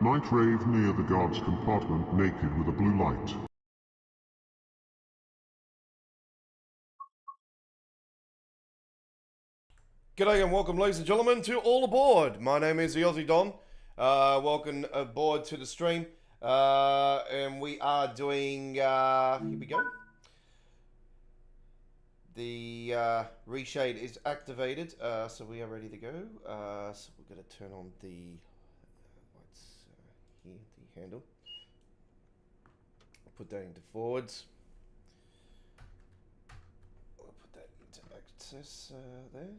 might rave near the guard's compartment naked with a blue light. G'day and welcome, ladies and gentlemen, to All Aboard. My name is the Aussie Don. Welcome aboard to the stream. And we are doing, here we go. The reshade is activated, so we are ready to go. So we're going to turn on the lights here, the handle. I'll put that into forwards. Access there.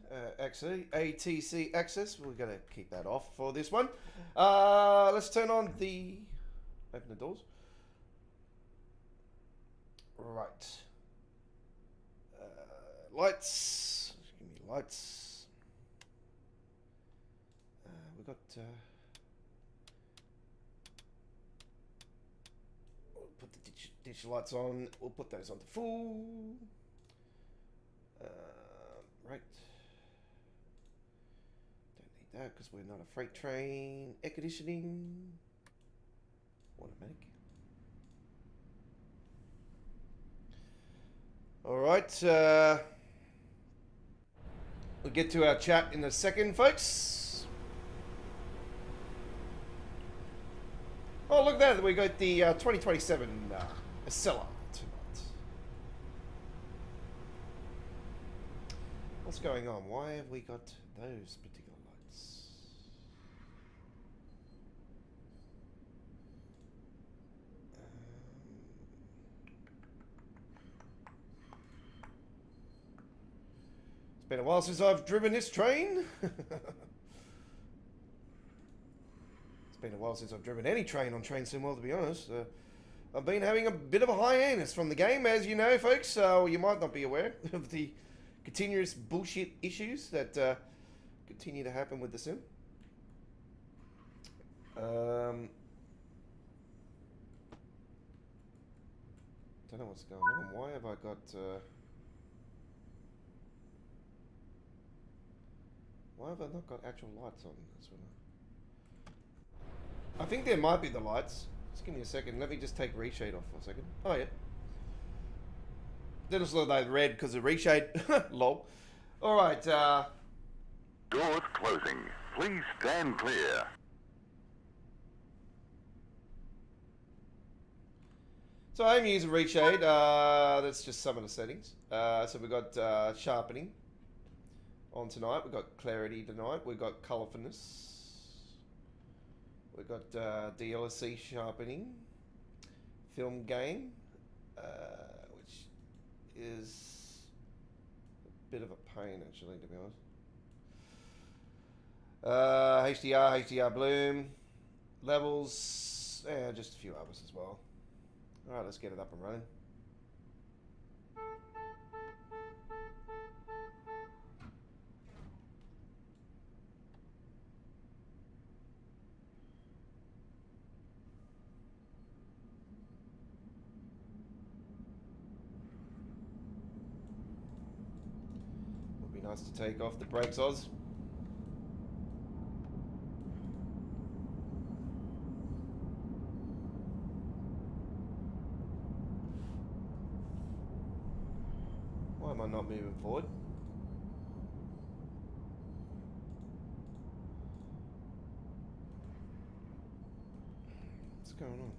ATC access. We're going to keep that off for this one. Let's turn on the. Open the doors. Right. Lights. Give me lights. We've got. We'll put the ditch lights on. We'll put those on to full. Right. Don't need that because we're not a freight train. Air conditioning. Automatic. Alright. We'll get to our chat in a second, folks. Oh, look at that. We got the 2027 Acela. What's going on? Why have we got those particular lights? It's been a while since I've driven this train. It's been a while since I've driven any train on Train Sim World, to be honest. I've been having a bit of a hiatus from the game, as you know, folks, so you might not be aware of the continuous bullshit issues that continue to happen with the sim. Don't know what's going on. Why have I got... why have I not got actual lights on this one? I think there might be the lights. Just give me a second. Let me just take reshade off for a second. Oh, yeah. They just look like red because of reshade. Lol. Alright, Doors closing. Please stand clear. so I'm using reshade. That's just some of the settings. So we've got sharpening on tonight. We've got clarity tonight. We've got colorfulness. We've got DLSC sharpening. Film gain. Which is a bit of a pain, actually, to be honest. HDR bloom, levels, just a few others as well. Alright, let's get it up and running. Nice to take off the brakes, Oz. Why am I not moving forward? What's going on?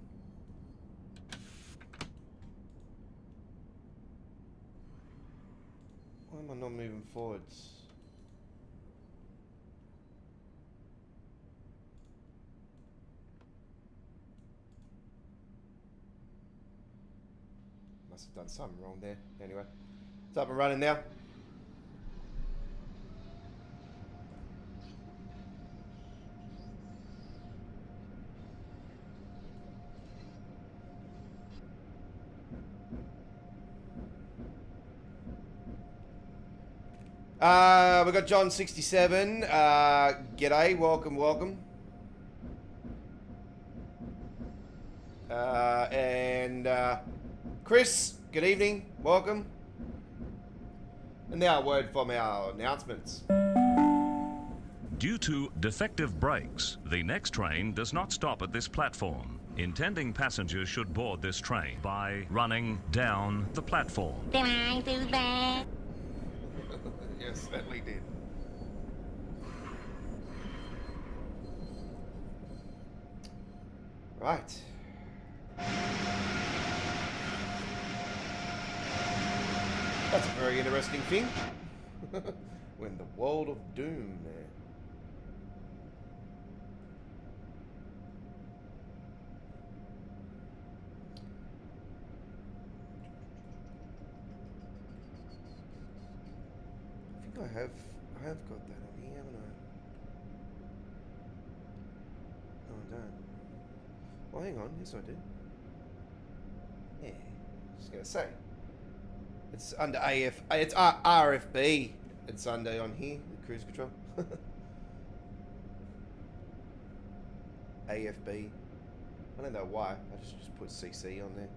Why am I not moving forwards? Must have done something wrong there. Anyway, it's up and running now. We got John 67. G'day, welcome. And Chris, good evening, welcome. And now a word from our announcements. Due to defective brakes, the next train does not stop at this platform. Intending passengers should board this train by running down the platform. Did I do that? Yes, certainly did. Right. That's a very interesting thing. When the world of doom, man. I think I have got that on here, haven't I? No, I don't. Well, hang on. Yes, I did. Yeah. Just gonna say. It's under AF. It's RFB. It's under on here. The cruise control. AFB. I don't know why. I just put CC on there.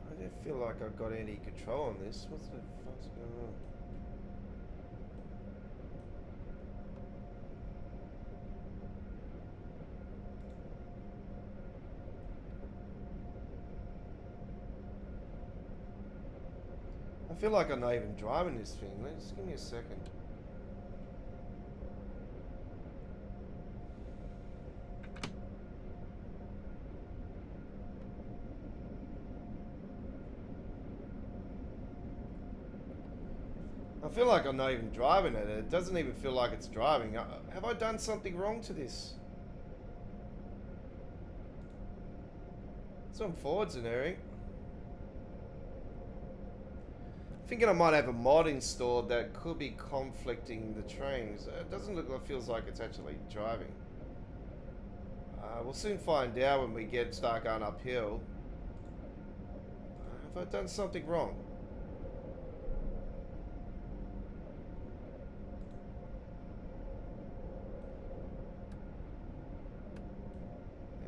I don't feel like I've got any control on this. What the fuck's going on? I feel like I'm not even driving this thing. Just give me a second. I feel like I'm not even driving it. It doesn't even feel like it's driving. Have I done something wrong to this? Some forwards in there, eh? Thinking I might have a mod installed that could be conflicting the trains. It doesn't look like, feels like it's actually driving. We'll soon find out when we start going uphill. Have I done something wrong?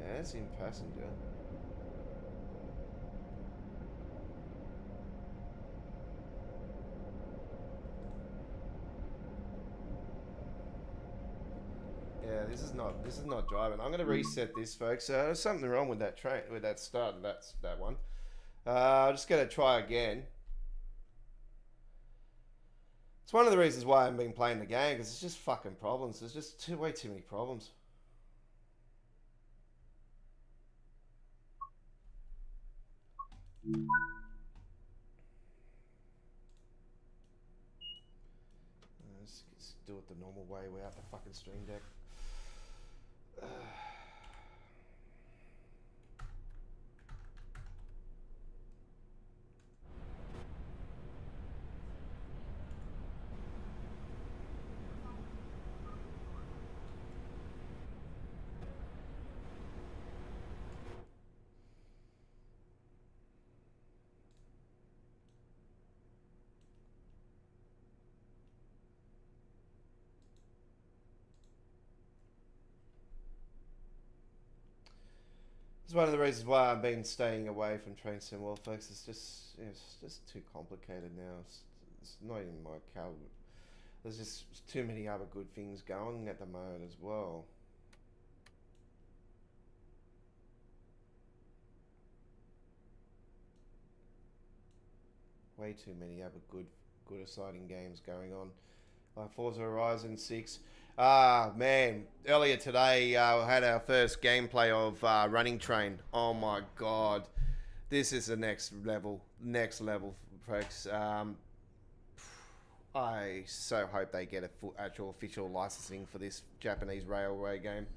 Yeah, that's in passenger. Yeah, this is not driving. I'm gonna reset this, folks. There's something wrong with that train, with that start. That's that one. I'm just gonna try again. It's one of the reasons why I haven't been playing the game, because it's just fucking problems. There's just way too many problems. Let's do it the normal way without the fucking stream deck. It's one of the reasons why I've been staying away from Train Sim World, folks. It's just too complicated now. It's not even my caliber. There's just too many other good things going at the moment as well. Way too many other good exciting games going on. Like Forza Horizon 6. Man, earlier today I had our first gameplay of Running Train. Oh my god, this is the next level, folks. I so hope they get a actual official licensing for this Japanese railway game.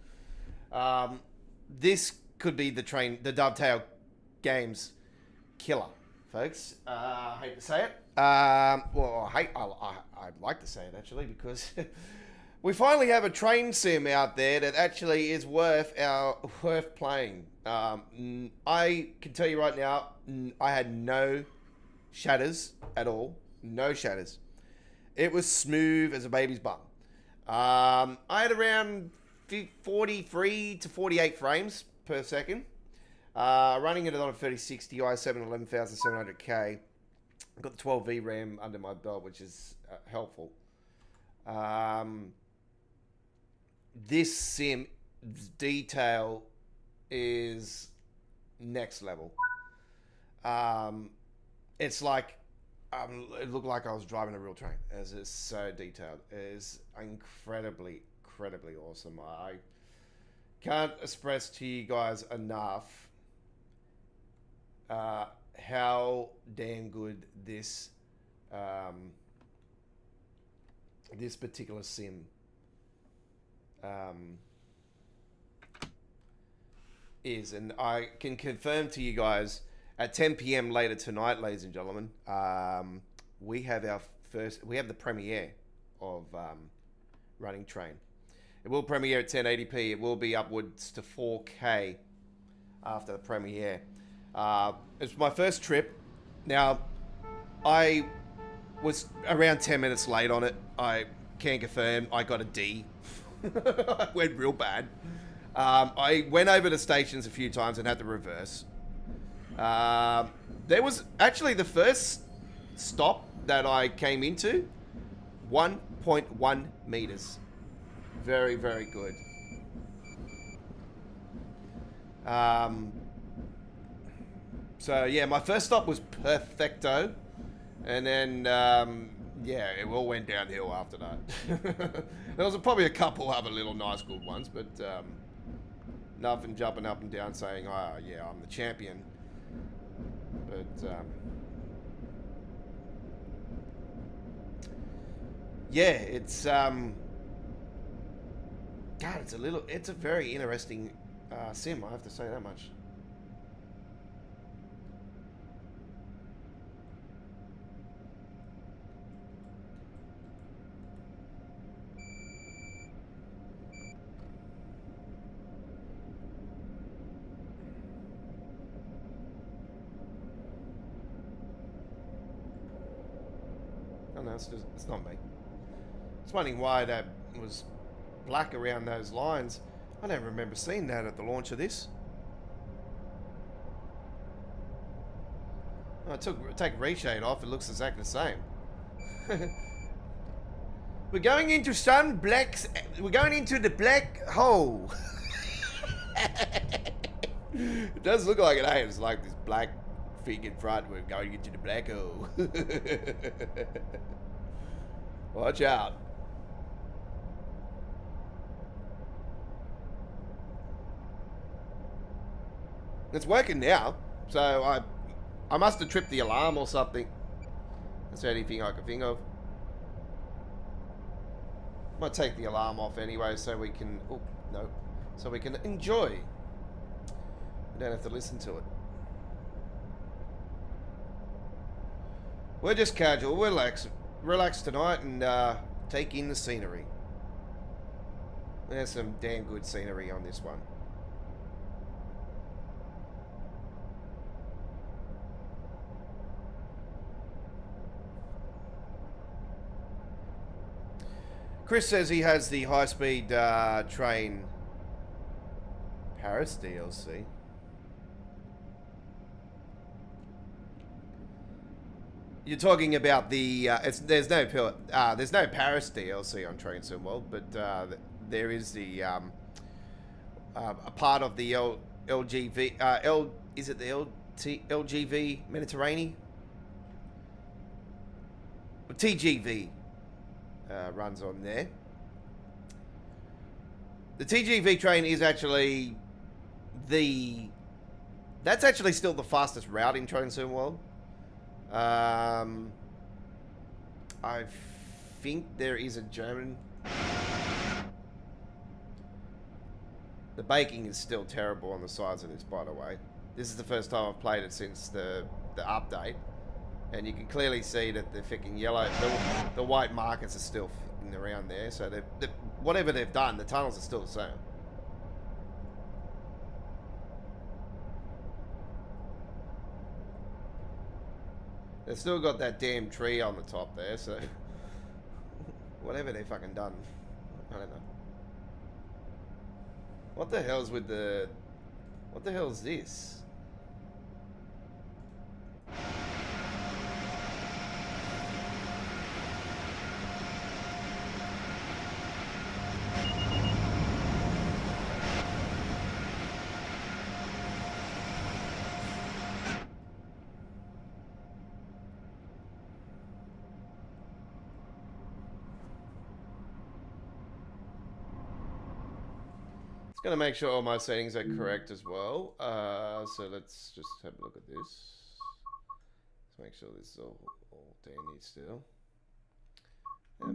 This could be the Dovetail Games killer, folks. I hate to say it. Well, I'd like to say it actually, because We finally have a train sim out there that actually is worth playing. I can tell you right now, I had no shatters at all. No shatters. It was smooth as a baby's bum. I had around 43 to 48 frames per second. Running it on a 3060 i7 11700K. I've got the 12V RAM under my belt, which is helpful. This sim's detail is next level. It's like it looked like I was driving a real train. As it's so detailed, it is incredibly awesome. I can't express to you guys enough how damn good this this particular sim is, and I can confirm to you guys at 10 p.m. later tonight, ladies and gentlemen, we have the premiere of Running Train. It will premiere at 1080p. It will be upwards to 4K after the premiere. It's my first trip. Now, I was around 10 minutes late on it. I can confirm I got a D. I went real bad. I went over the stations a few times and had to reverse. There was actually the first stop that I came into, 1.1 meters. Very good. So yeah, my first stop was perfecto, and then yeah, it all went downhill after that. There was probably a couple other little nice good ones, but nothing jumping up and down saying, "Oh yeah, I'm the champion." But yeah, it's God, it's a very interesting sim. I have to say that much. Oh no, it's not me. It's wondering why that was black around those lines. I don't remember seeing that at the launch of this. Oh, take reshade off, it looks exactly the same. We're going into we're going into the black hole. It does look like it, eh? It's like this black thing in front. We're going into the black hole. Watch out. It's working now, so I must have tripped the alarm or something. That's the only thing I can think of. Might take the alarm off anyway, so we can. Oh no, so we can enjoy. We don't have to listen to it. We're just casual, relax tonight, and take in the scenery. There's some damn good scenery on this one. Chris says he has the high-speed train Paris DLC. You're talking about the there's no Paris DLC on Train Sim World, but there is the a part of the LGV is it the LGV Mediterranean? TGV runs on there. The TGV train is actually that's actually still the fastest route in Train Sim World. I think there is a German. The baking is still terrible on the sides of this, by the way. This is the first time I've played it since the update, and you can clearly see that the freaking yellow, the white markers are still f***ing around there. So the whatever they've done, the tunnels are still the same. They've still got that damn tree on the top there, so whatever they've fucking done, I don't know. What the hell's with the... What the hell's this? Gonna make sure all my settings are correct as well. So let's just have a look at this. Let's make sure this is all dandy still. Yep.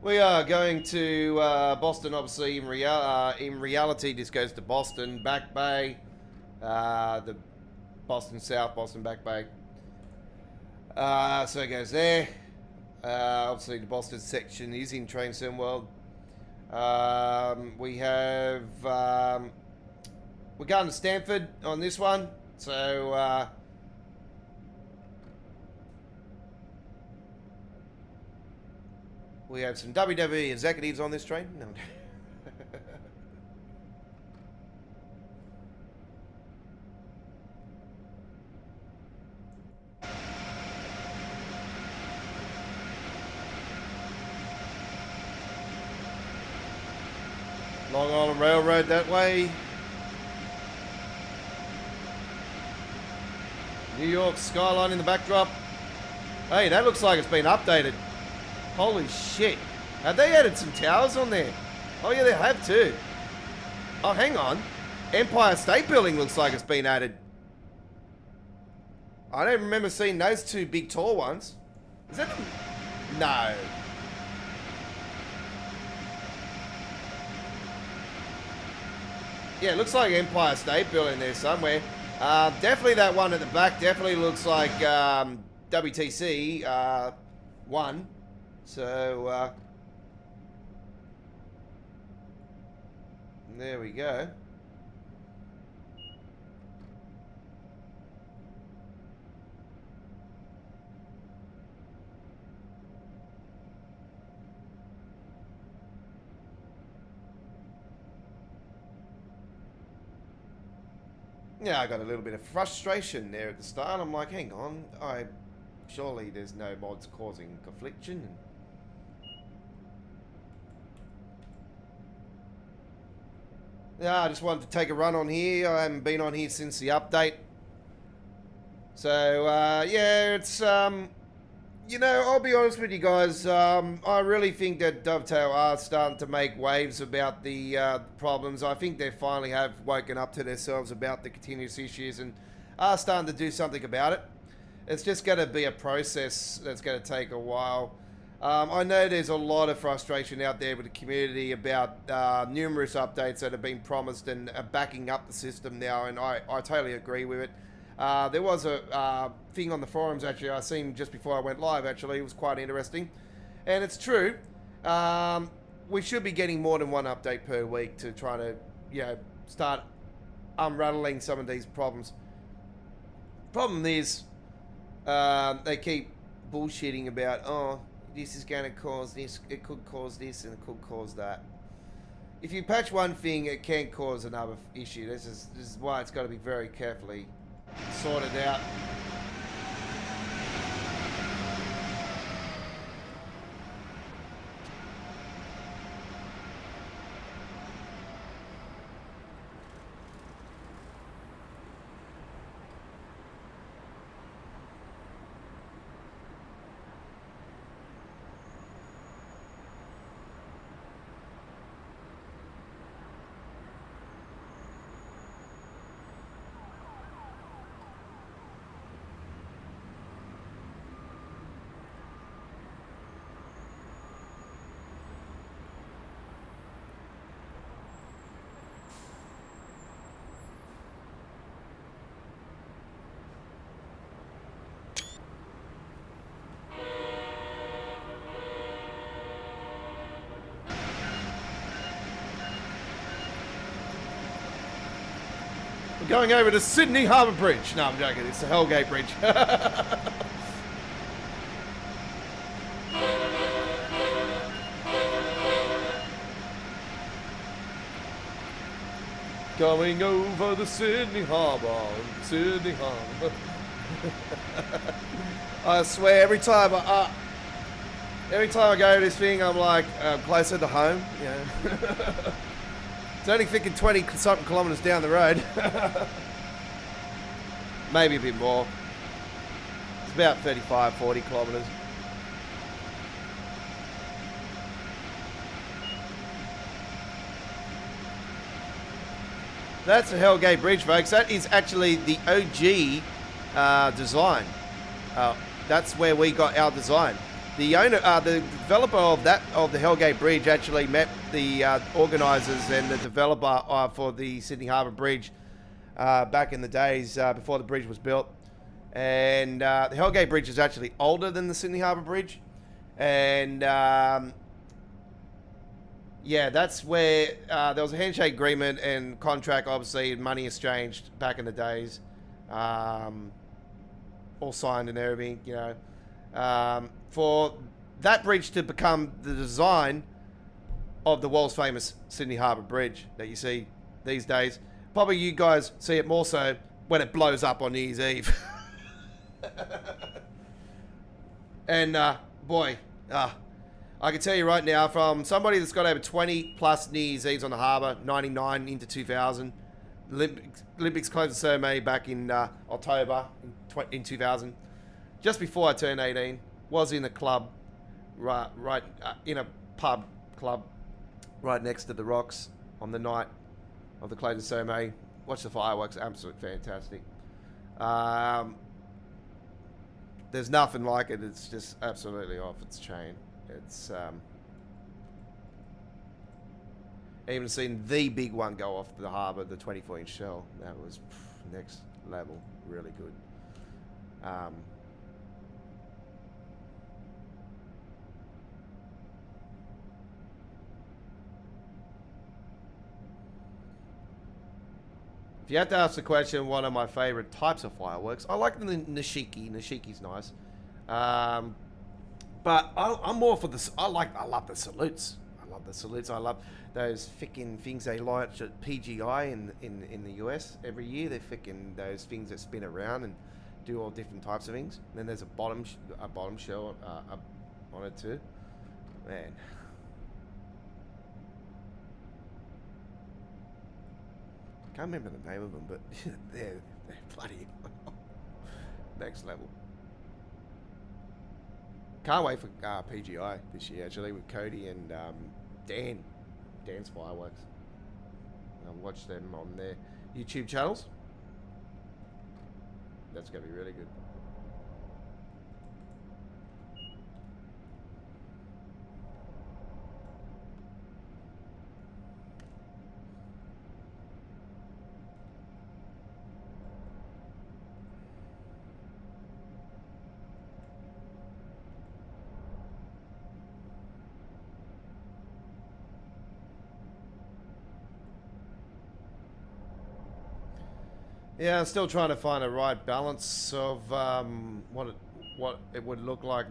We are going to Boston, obviously. In reality, this goes to Boston, Back Bay, the Boston South, Boston Back Bay. So it goes there. Obviously, the Boston section is in Train Sim World. We have we're going to Stanford on this one, so. We have some WWE executives on this train. No. Long Island Railroad that way. New York skyline in the backdrop. Hey, that looks like it's been updated. Holy shit. Have they added some towers on there? Oh yeah, they have too. Oh, hang on. Empire State Building looks like it's been added. I don't remember seeing those two big tall ones. Is that... No. Yeah, it looks like Empire State Building there somewhere. Definitely that one at the back definitely looks like WTC 1. So, there we go. Yeah, I got a little bit of frustration there at the start. I'm like, hang on, surely there's no mods causing confliction. Yeah, I just wanted to take a run on here. I haven't been on here since the update. So, yeah, it's, you know, I'll be honest with you guys. I really think that Dovetail are starting to make waves about the problems. I think they finally have woken up to themselves about the continuous issues and are starting to do something about it. It's just going to be a process that's going to take a while. I know there's a lot of frustration out there with the community about numerous updates that have been promised and are backing up the system now, and I totally agree with it. There was a thing on the forums, actually, I seen just before I went live, actually. It was quite interesting. And it's true. We should be getting more than one update per week to try to, you know, start unraveling some of these problems. Problem is, they keep bullshitting about, oh, this is going to cause this, it could cause this, and it could cause that. If you patch one thing, it can cause another issue. This is why it's got to be very carefully sorted out. We're going over to Sydney Harbour Bridge. No, I'm joking. It's the Hellgate Bridge. Going over the Sydney Harbour. Sydney Harbour. I swear, every time I go to this thing, I'm like closer to home. Yeah. It's only thinking 20-something kilometres down the road. Maybe a bit more. It's about 35, 40 kilometres. That's the Hellgate Bridge, folks. That is actually the OG design. That's where we got our design. The owner, the developer of the Hellgate Bridge actually met the organisers and the developer for the Sydney Harbour Bridge back in the days before the bridge was built. And the Hellgate Bridge is actually older than the Sydney Harbour Bridge. And yeah, that's where there was a handshake agreement and contract, obviously, and money exchanged back in the days. All signed and everything, you know. For that bridge to become the design of the world's famous Sydney Harbour Bridge that you see these days. Probably you guys see it more so when it blows up on New Year's Eve. And boy, I can tell you right now, from somebody that's got over 20 plus New Year's Eves on the harbour, 99 into 2000, Olympics closed the ceremony back in October in 2000. Just before I turned 18, was in a club, right in a pub club, right next to the rocks on the night of the closing ceremony. Watched the fireworks, absolutely fantastic. There's nothing like it. It's just absolutely off its chain. It's even seen the big one go off the harbour, the 24-inch shell. That was next level, really good. If you had to ask the question, one of my favourite types of fireworks, I like the Nishiki. Nishiki's nice, but I'm more for the. I love the salutes. I love the salutes. I love those freaking things they launch at PGI in the US every year. They're freaking those things that spin around and do all different types of things. And then there's a bottom shell on it too. Man. Can't remember the name of them, but they're bloody next level. Can't wait for PGI this year, actually, with Cody and Dan's fireworks. I'll watch them on their YouTube channels. That's going to be really good. Yeah, I'm still trying to find a right balance of what it would look like.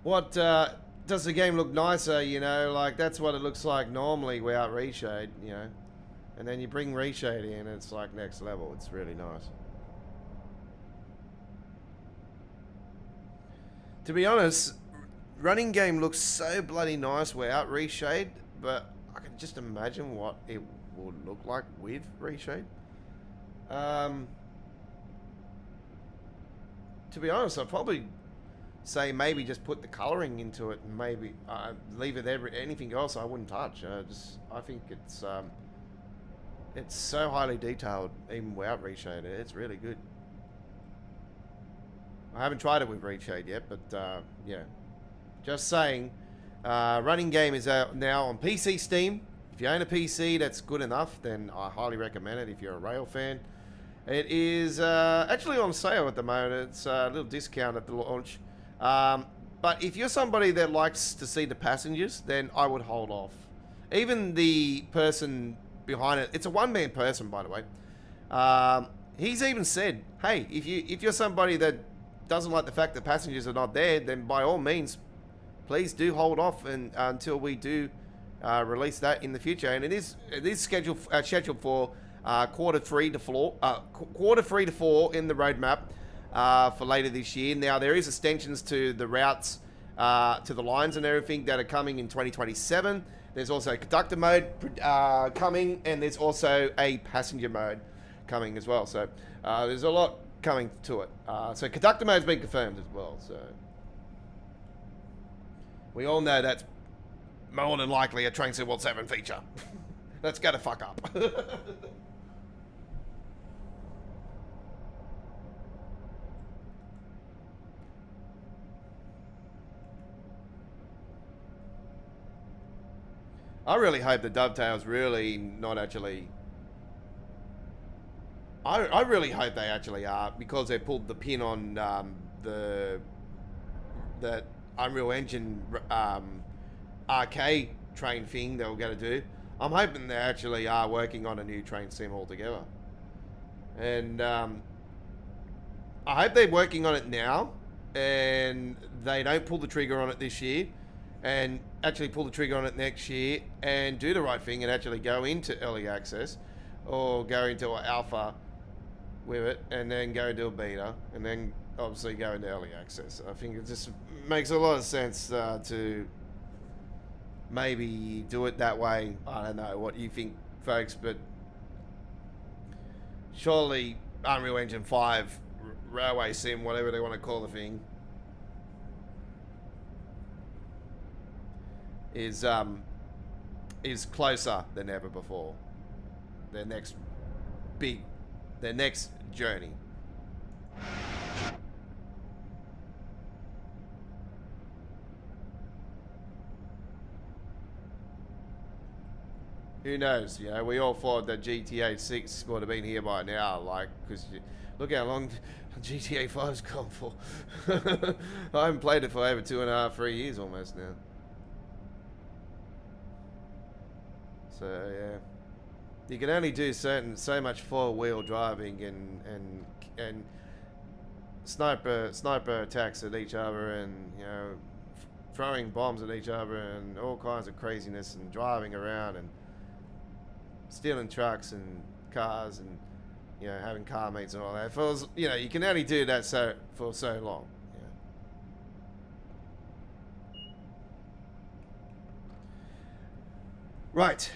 What does the game look nicer? You know, like that's what it looks like normally without reshade. You know, and then you bring reshade in, and it's like next level. It's really nice. To be honest, running game looks so bloody nice without reshade, but I can just imagine what it would look like with reshade. To be honest, I'd probably say maybe just put the colouring into it and maybe leave it there. Anything else I wouldn't touch. I think it's so highly detailed even without reshade. It's really good. I haven't tried it with reshade yet, but yeah. Just saying, running game is out now on PC Steam. If you own a PC that's good enough, then I highly recommend it if you're a rail fan. It is actually on sale at the moment. It's a little discount at the launch. But if you're somebody that likes to see the passengers, then I would hold off. Even the person behind it, it's a one-man person, by the way. He's even said, hey, if you're somebody that doesn't like the fact that passengers are not there, then by all means, please do hold off until we do release that in the future. And it is scheduled for quarter three to four in the roadmap for later this year. Now there is extensions to the routes, to the lines and everything that are coming in 2027. There's also a conductor mode coming, and there's also a passenger mode coming as well. So there's a lot coming to it. So conductor mode's been confirmed as well. So we all know that's more than likely a Train Sim World 7 feature. That's gonna fuck up. I really hope the dovetails really not actually... I really hope they actually are, because they pulled the pin on that Unreal Engine arcade train thing they were going to do. I'm hoping they actually are working on a new train sim altogether. And I hope they're working on it now and they don't pull the trigger on it this year and actually pull the trigger on it next year and do the right thing and actually go into early access or go into an alpha with it and then go into a beta and then obviously go into early access. I think it just makes a lot of sense to maybe do it that way. I don't know what you think, folks, but surely Unreal Engine 5 Railway Sim, whatever they want to call the thing, is closer than ever before. Their next journey. Who knows? You know, we all thought that GTA 6 would have been here by now, like, because look how long GTA 5's gone for. I haven't played it for over 2.5, 3 years almost now. So yeah, you can only do so much four-wheel driving and sniper attacks at each other, and you know, throwing bombs at each other and all kinds of craziness, and driving around and stealing trucks and cars, and you know, having car meets and all that. You know, you can only do that for so long. Right,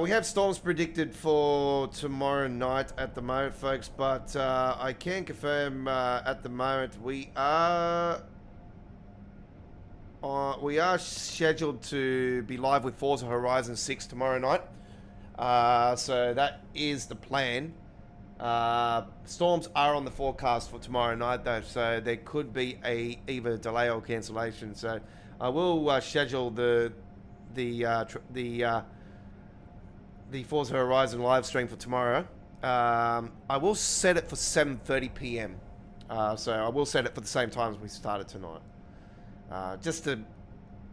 we have storms predicted for tomorrow night at the moment, folks, but I can confirm at the moment we are scheduled to be live with Forza Horizon 6 tomorrow night. So that is the plan. Storms are on the forecast for tomorrow night, though, so there could be either delay or cancellation. So I will schedule the Forza Horizon live stream for tomorrow. I will set it for 7:30 p.m. So I will set it for the same time as we started tonight, just to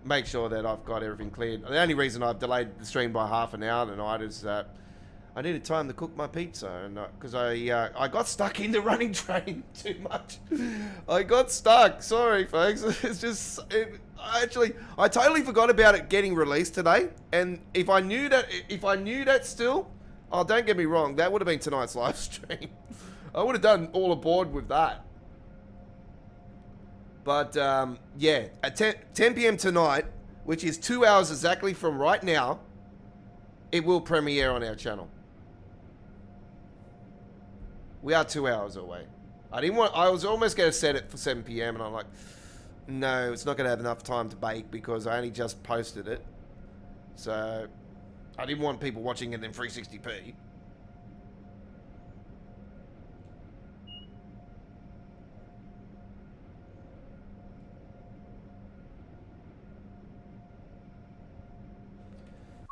make sure that I've got everything cleared. The only reason I've delayed the stream by half an hour tonight is that I needed time to cook my pizza, and because I got stuck in the running train too much. I got stuck. Sorry, folks. It's just I totally forgot about it getting released today. And if I knew that still, oh, don't get me wrong, that would have been tonight's live stream. I would have done all aboard with that. But yeah, at 10 p.m. tonight, which is 2 hours exactly from right now, it will premiere on our channel. We are 2 hours away. I was almost going to set it for 7 p.m. and I'm like, no, it's not going to have enough time to bake because I only just posted it. So I didn't want people watching it in 360p.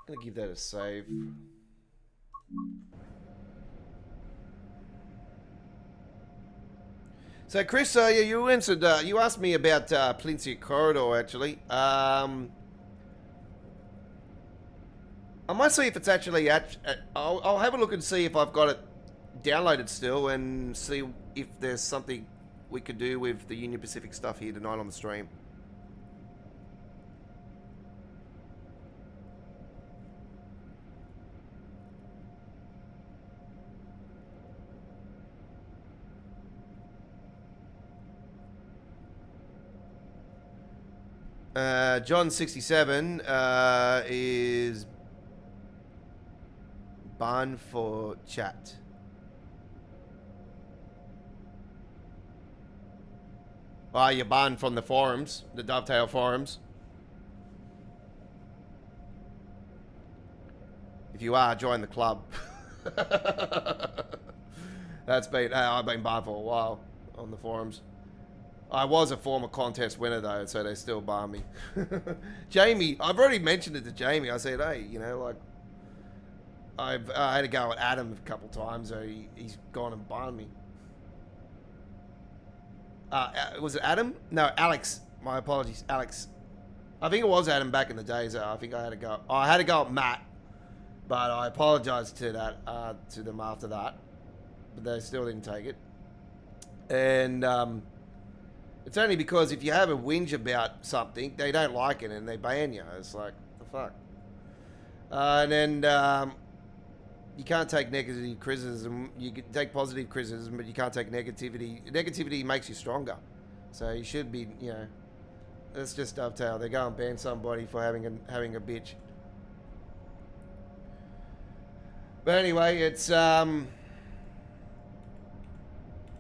I'm going to give that a save. So, Chris, yeah, you answered. You asked me about Plinsky Corridor. Actually, I might see if it's actually I'll have a look and see if I've got it downloaded still, and see if there's something we could do with the Union Pacific stuff here tonight on the stream. John 67 is banned for chat. Oh, you're banned from the forums, the Dovetail forums. If you are, join the club. I've been banned for a while on the forums. I was a former contest winner though, so they still bar me. Jamie, I've already mentioned it to Jamie. I said, hey, you know, like, I had to go at Adam a couple times, so he's gone and barred me. Was it Adam? No, Alex. My apologies, Alex. I think it was Adam back in the days. I think I had to go. Oh, I had to go at Matt, but I apologized to them after that, but they still didn't take it. And it's only because if you have a whinge about something, they don't like it and they ban you. It's like, the fuck. And then you can't take negative criticism. You can take positive criticism, but you can't take negativity. Negativity makes you stronger. So you should be, you know, let's just dovetail. They go and ban somebody for having a bitch. But anyway, it's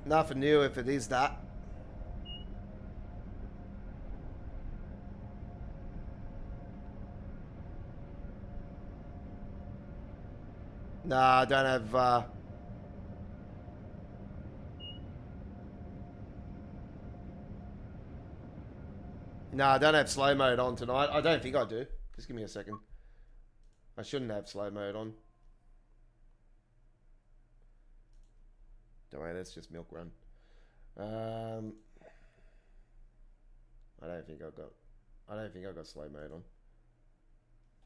nothing new if it is that. Nah, I don't have, nah, I don't have slow mode on tonight. I don't think I do. Just give me a second. I shouldn't have slow mode on. Don't worry, that's just milk run. I don't think I got slow mode on.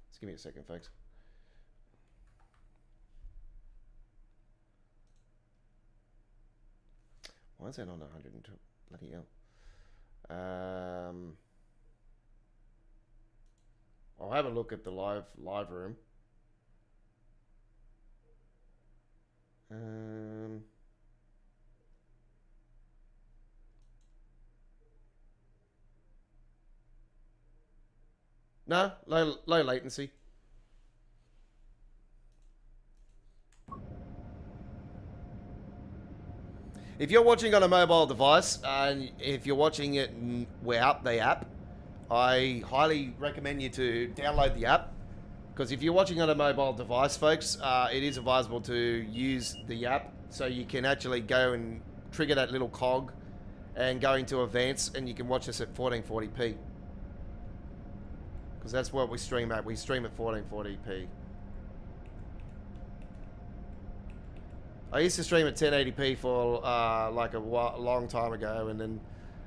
Just give me a second, folks. Why is that on 102? Bloody hell. I'll have a look at the live room. No, low latency. If you're watching on a mobile device, and if you're watching it without the app, I highly recommend you to download the app. Because if you're watching on a mobile device, folks, it is advisable to use the app so you can actually go and trigger that little cog and go into events, and you can watch us at 1440p. Because that's what we stream at. We stream at 1440p. I used to stream at 1080p for like a long time ago, and then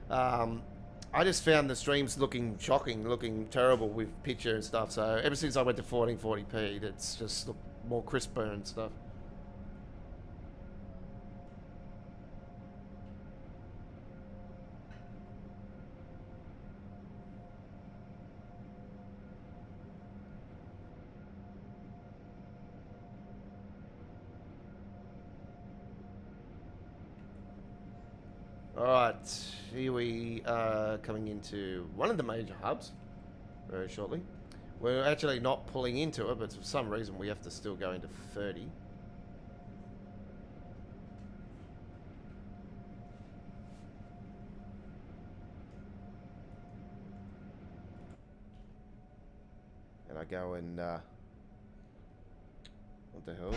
I just found the streams looking shocking, looking terrible with picture and stuff. So ever since I went to 1440p, it's just looked more crisper and stuff. Alright, here we are coming into one of the major hubs very shortly. We're actually not pulling into it, but for some reason we have to still go into 30. And I go and, what the hell?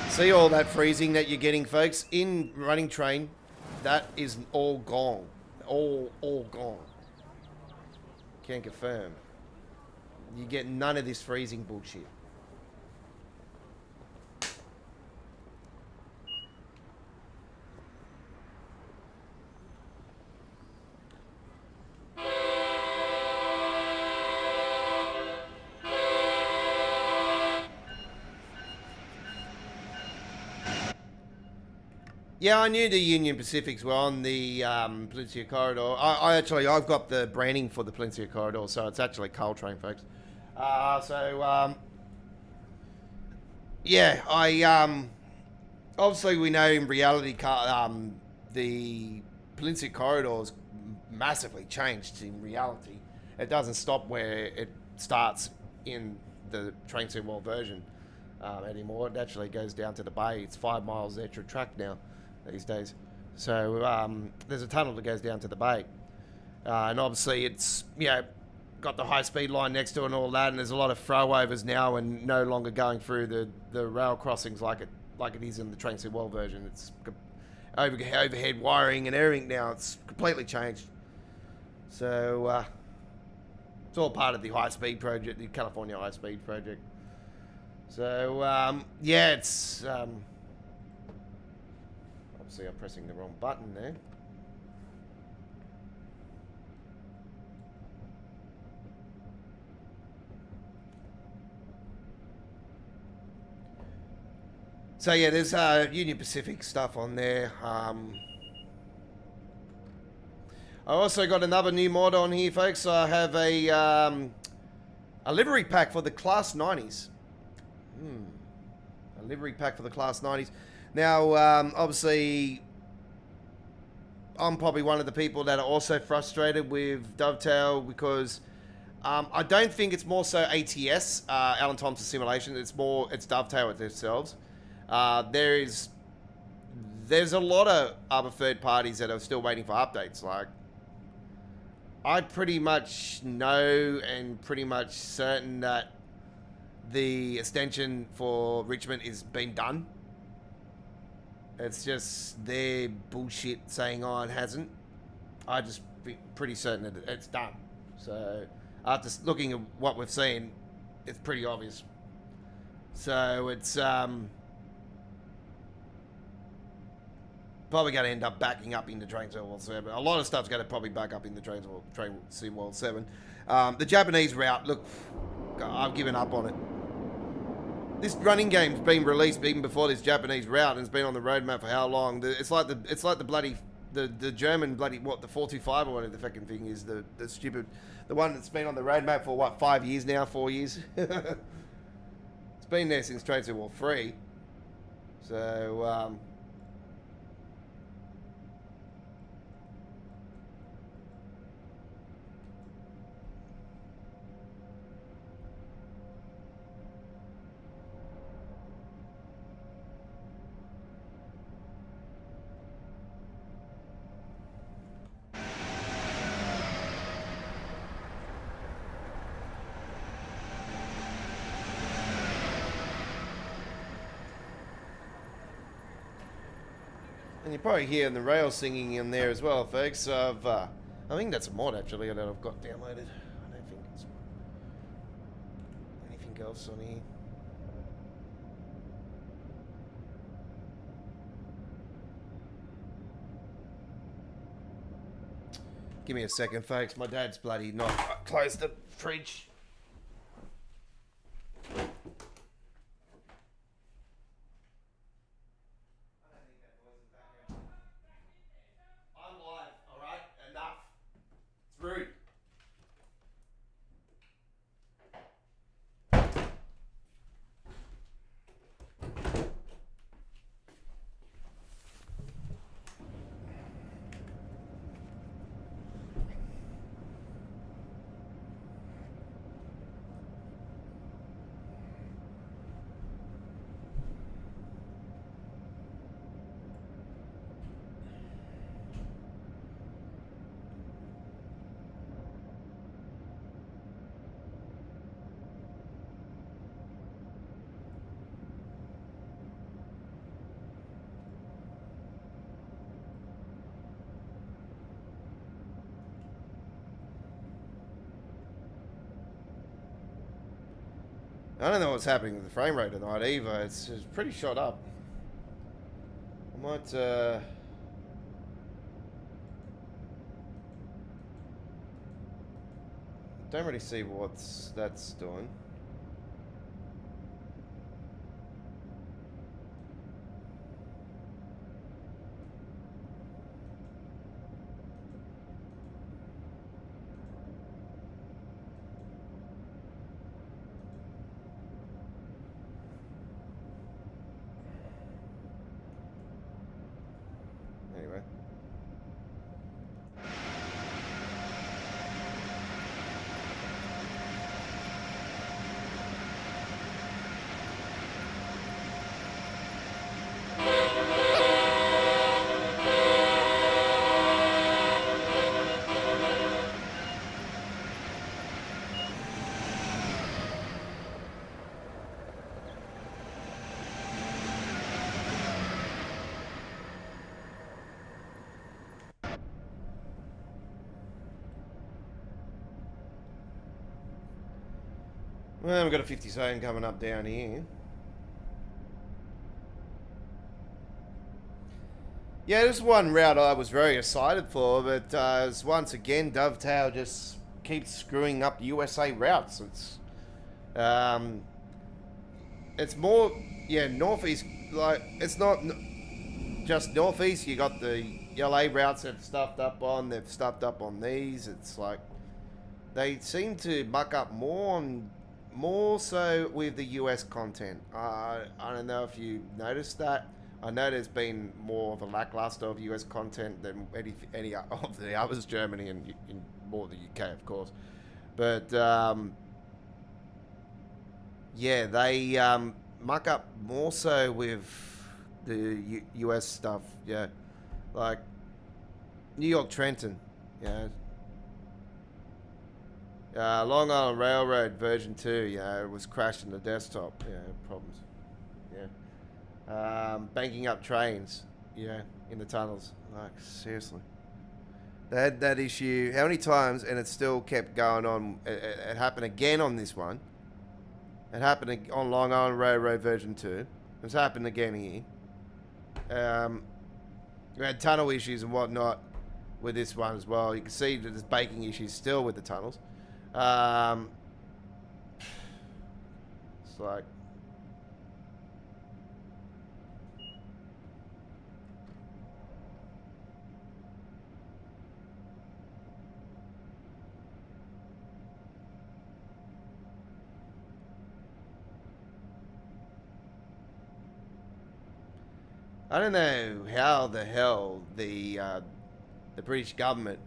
See all that freezing that you're getting, folks? In running train, that is all gone. All gone. Can confirm. You get none of this freezing bullshit. Yeah, I knew the Union Pacifics were on the Peninsula Corridor. I've got the branding for the Peninsula Corridor, so it's actually coal train, folks. Yeah, obviously we know in reality, the Peninsula Corridor's massively changed in reality. It doesn't stop where it starts in the train wall version anymore. It actually goes down to the bay. It's 5 miles extra track now these days. So there's a tunnel that goes down to the bay. And obviously it's, got the high-speed line next to it and all that, and there's a lot of throwovers now and no longer going through the rail crossings like it is in the train wall version. It's overhead wiring and everything now. It's completely changed. So it's all part of the high-speed project, the California high-speed project. So, it's... obviously, I'm pressing the wrong button there. So, yeah, there's Union Pacific stuff on there. I also got another new mod on here, folks. I have a livery pack for the Class 90s. A livery pack for the Class 90s. Now, obviously, I'm probably one of the people that are also frustrated with Dovetail because I don't think it's more so ATS, Alan Thompson Simulation. It's Dovetail with themselves. There's a lot of other third parties that are still waiting for updates. Like, I pretty much know and pretty much certain that the extension for Richmond is being done. It's just their bullshit saying, it hasn't. I just be pretty certain that it's done. So, after looking at what we've seen, it's pretty obvious. So, it's probably going to end up backing up into Train World 7. A lot of stuff's going to probably back up into Train World 7. The Japanese route, look, I've given up on it. This running game's been released even before this Japanese route, and it's been on the roadmap for how long? It's like the bloody the German bloody the 425 or whatever the fucking thing is, the stupid, the one that's been on the roadmap for what, 5 years now, 4 years. It's been there since Train War 3. So and you're probably hearing the rail singing in there as well, folks. I think that's a mod actually that I've got downloaded. I don't think it's anything else on here. Give me a second, folks. My dad's bloody not closed the fridge. Rude. I don't know what's happening with the frame rate tonight either. It's pretty shot up. I might, don't really see what's that's doing. Anyway. Well, we've got a 50 zone coming up down here. Yeah, there's one route I was very excited for, but once again, Dovetail just keeps screwing up USA routes. It's more, yeah, northeast. Like it's not just northeast. You got the LA routes they've stuffed up on. They've stuffed up on these. It's like they seem to muck up more so with the US content. I don't know if you noticed that. I know there's been more of a lackluster of US content than any of the others, Germany and in more the UK, of course. But yeah, they muck up more so with the US stuff. Yeah, like New York Trenton. Yeah. Long Island Railroad version 2, it was crashing the desktop. Yeah, problems. Yeah. Banking up trains, in the tunnels. Like, seriously. They had that issue how many times, and it still kept going on. It happened again on this one. It happened on Long Island Railroad version 2. It's happened again here. We had tunnel issues and whatnot with this one as well. You can see that there's baking issues still with the tunnels. It's like I don't know how the hell the British government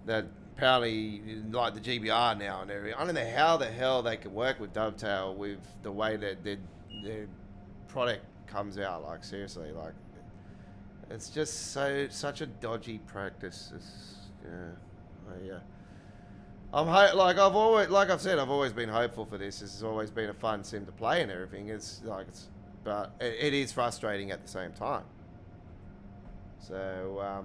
that apparently like the GBR now and everything. I don't know how the hell they can work with Dovetail with the way that their product comes out. Like seriously, like it's just such a dodgy practice. I've said, I've always been hopeful for this. This has always been a fun sim to play and everything. But it is frustrating at the same time. So.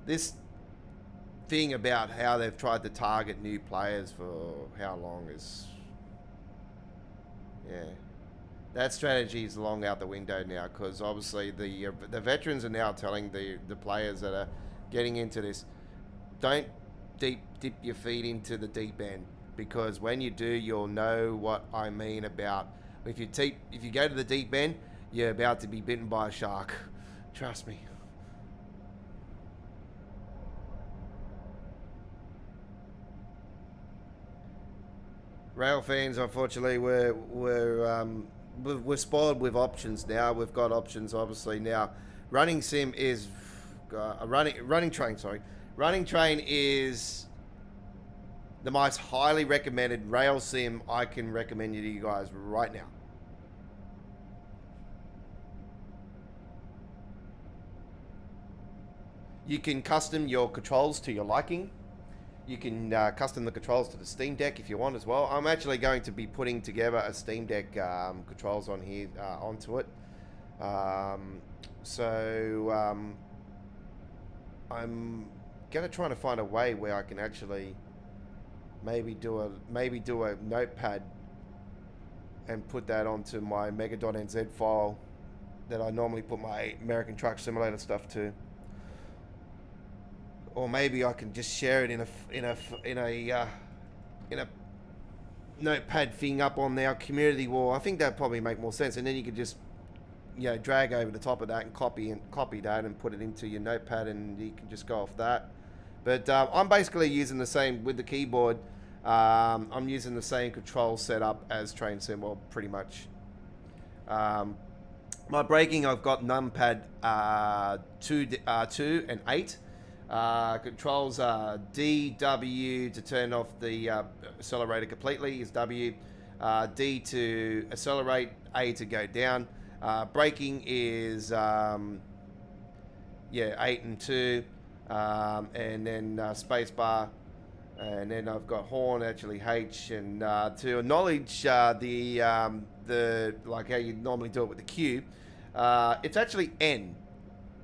This thing about how they've tried to target new players for how long is... Yeah. That strategy is long out the window now, because obviously the veterans are now telling the players that are getting into this, don't dip your feet into the deep end, because when you do, you'll know what I mean about if you go to the deep end, you're about to be bitten by a shark. Trust me. Rail fans, unfortunately, we're spoiled with options now. We've got options, obviously, now. Running sim is... running train, sorry. Running train is the most highly recommended rail sim I can recommend to you guys right now. You can custom your controls to your liking. You can custom the controls to the Steam Deck if you want as well. I'm actually going to be putting together a Steam Deck controls on here onto it. I'm gonna try to find a way where I can actually maybe do a notepad and put that onto my mega.nz file that I normally put my American Truck Simulator stuff to. Or maybe I can just share it in a notepad thing up on our community wall. I think that'd probably make more sense, and then you could just drag over the top of that and copy that and put it into your notepad, and you can just go off that. But I'm basically using the same with the keyboard. I'm using the same control setup as Train Sim, well, pretty much. My braking, I've got numpad 2 and 8. Controls are D, W to turn off the accelerator completely is W. D to accelerate, A to go down. Braking is 8 and 2, and then space bar, and then I've got horn, actually H, and to acknowledge the like how you normally do it with the Q, it's actually N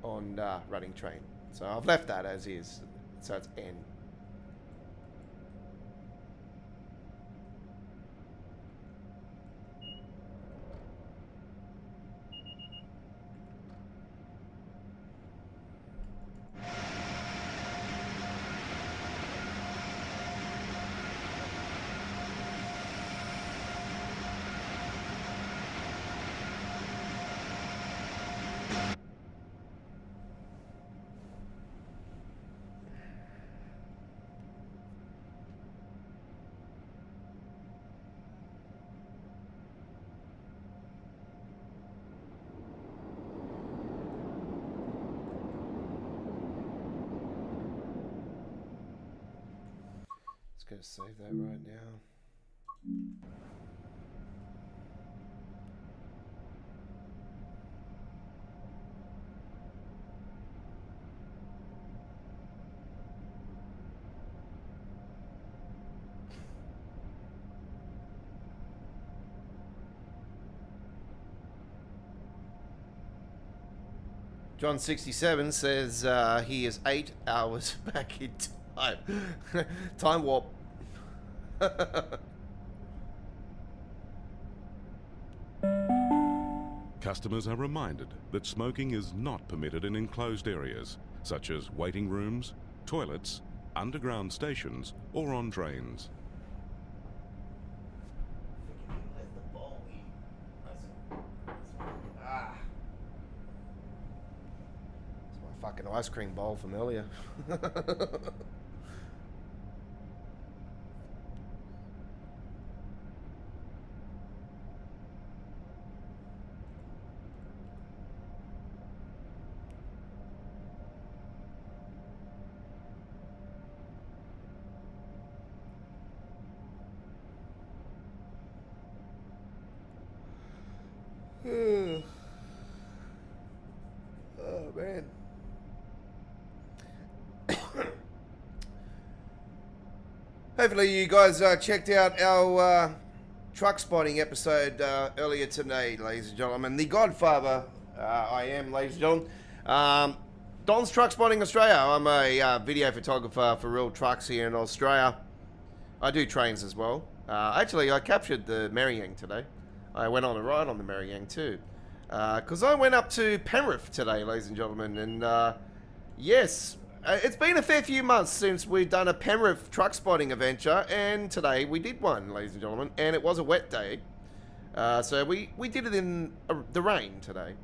on running train. So I've left that as is, so it's N. Gonna save that right now. John 67 says he is 8 hours back in time. Time warp. Customers are reminded that smoking is not permitted in enclosed areas, such as waiting rooms, toilets, underground stations, or on trains. It's my fucking ice cream bowl from earlier. Oh man. Hopefully you guys checked out our truck spotting episode earlier today, ladies and gentlemen. The Godfather, I am, ladies and gentlemen. Don's Truck Spotting Australia. I'm a video photographer for real trucks here in Australia. I do trains as well. Actually, I captured the Merryang today. I went on a ride on the Merryang too. Because I went up to Penrith today, ladies and gentlemen. And yes, it's been a fair few months since we've done a Penrith truck spotting adventure. And today we did one, ladies and gentlemen. And it was a wet day. So we did it in the rain today.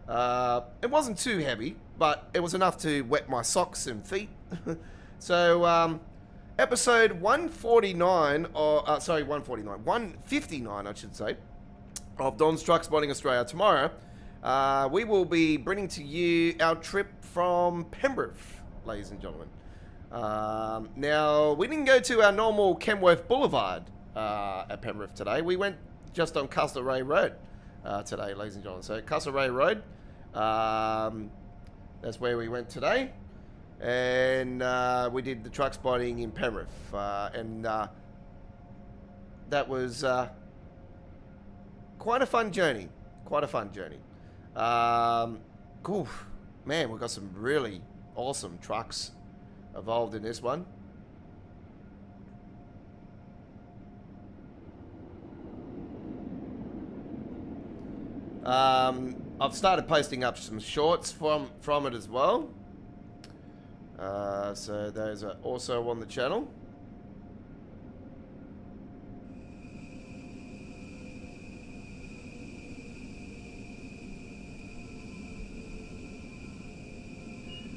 It wasn't too heavy, but it was enough to wet my socks and feet. So, episode 149, or, sorry, 149, 159, I should say, of Don's Truck Spotting Australia. Tomorrow, we will be bringing to you our trip from Penrith, ladies and gentlemen. Now, we didn't go to our normal Kenworth Boulevard at Penrith today. We went just on Castlereagh Road today, ladies and gentlemen. So, Castlereagh Road, that's where we went today. And we did the truck spotting in Penrith. And that was quite a fun journey. Quite a fun journey. Cool. Man, we've got some really awesome trucks involved in this one. I've started posting up some shorts from it as well. So those are also on the channel.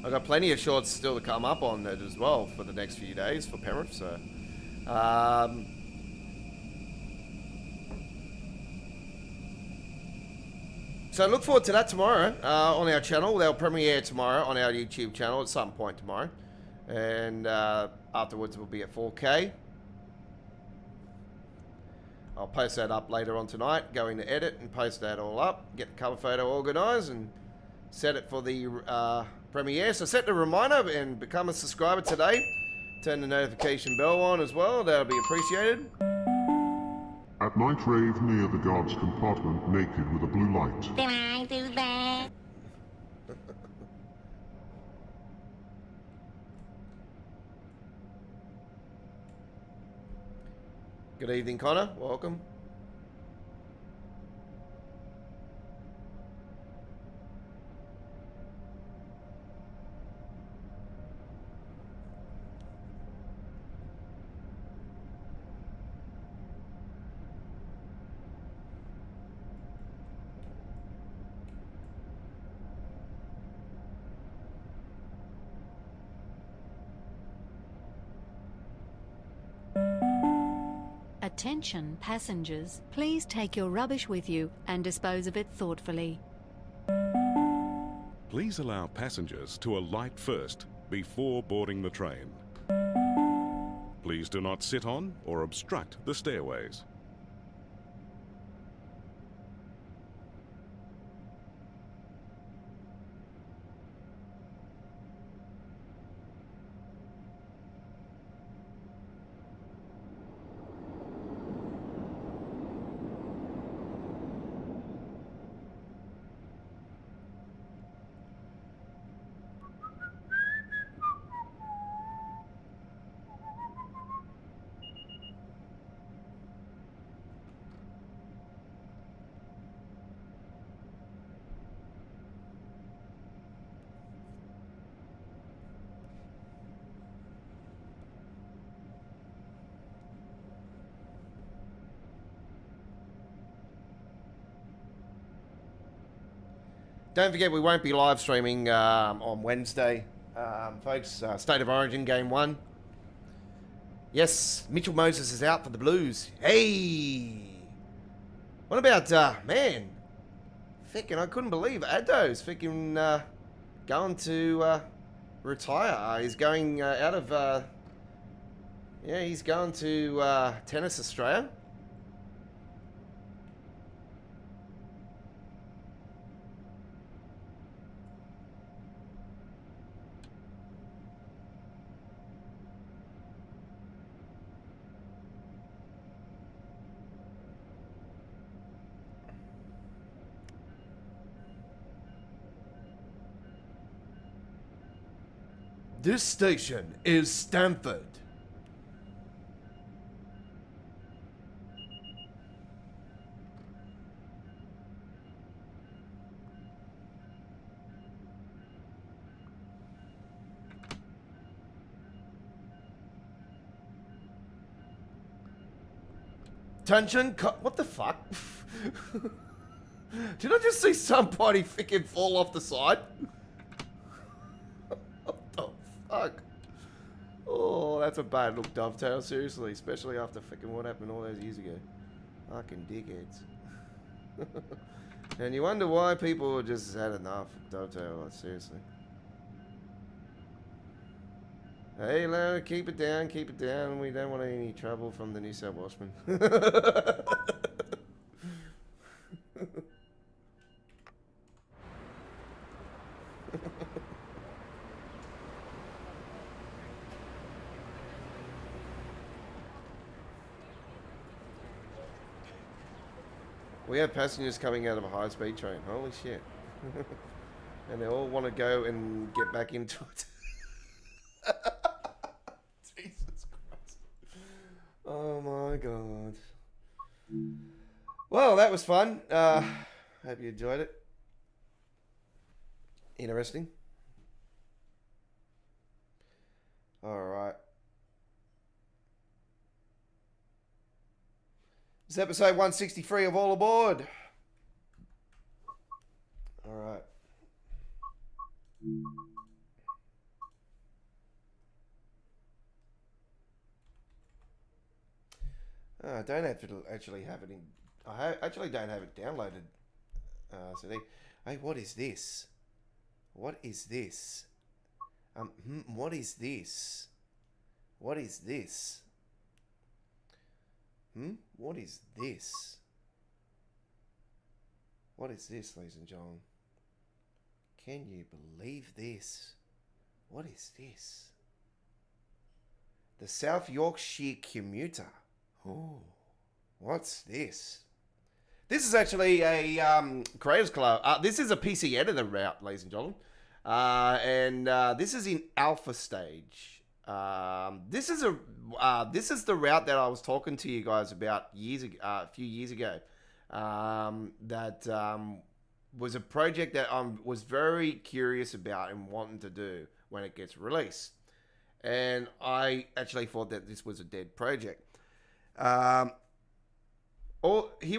I've got plenty of shorts still to come up on it as well for the next few days for Penrith. So, so look forward to that tomorrow on our channel. They'll premiere tomorrow on our YouTube channel at some point tomorrow. And afterwards we'll be at 4K. I'll post that up later on tonight. Go into edit and post that all up. Get the cover photo organised and set it for the premiere. So set the reminder and become a subscriber today. Turn the notification bell on as well. That'll be appreciated. At night rave near the guard's compartment naked with a blue light. Did I do that? Good evening, Connor. Welcome. Attention passengers, please take your rubbish with you and dispose of it thoughtfully. Please allow passengers to alight first before boarding the train. Please do not sit on or obstruct the stairways. Don't forget, we won't be live streaming on Wednesday, folks. State of Origin Game 1. Yes, Mitchell Moses is out for the Blues. Hey! What about, man, I couldn't believe Addo's going to retire. He's going out of, he's going to Tennis Australia. This station is Stamford. Attention, what the fuck? Did I just see somebody freaking fall off the side? Fuck. Oh, that's a bad look, Dovetail, seriously. Especially after fucking what happened all those years ago. Fucking dickheads. And you wonder why people just had enough, Dovetail, like, seriously. Hey, Lara, keep it down, keep it down. We don't want any trouble from the New South Welshman. We have passengers coming out of a high-speed train. Holy shit. And they all want to go and get back into it. Jesus Christ. Oh my God. Well, that was fun. Hope you enjoyed it. Interesting. Alright. It's episode 163 of All Aboard. Alright. I don't have to actually have it in. Actually don't have it downloaded. So hey, what is this? What is this? What is this? What is this? What is this? What is this, ladies and gentlemen? Can you believe this? What is this? The South Yorkshire Commuter. Oh, what's this? This is actually a Creators Club. This is a PC editor route, ladies and gentlemen. This is in alpha stage. This is the route that I was talking to you guys about a few years ago. That was a project that I was very curious about and wanting to do when it gets released. And I actually thought that this was a dead project. Here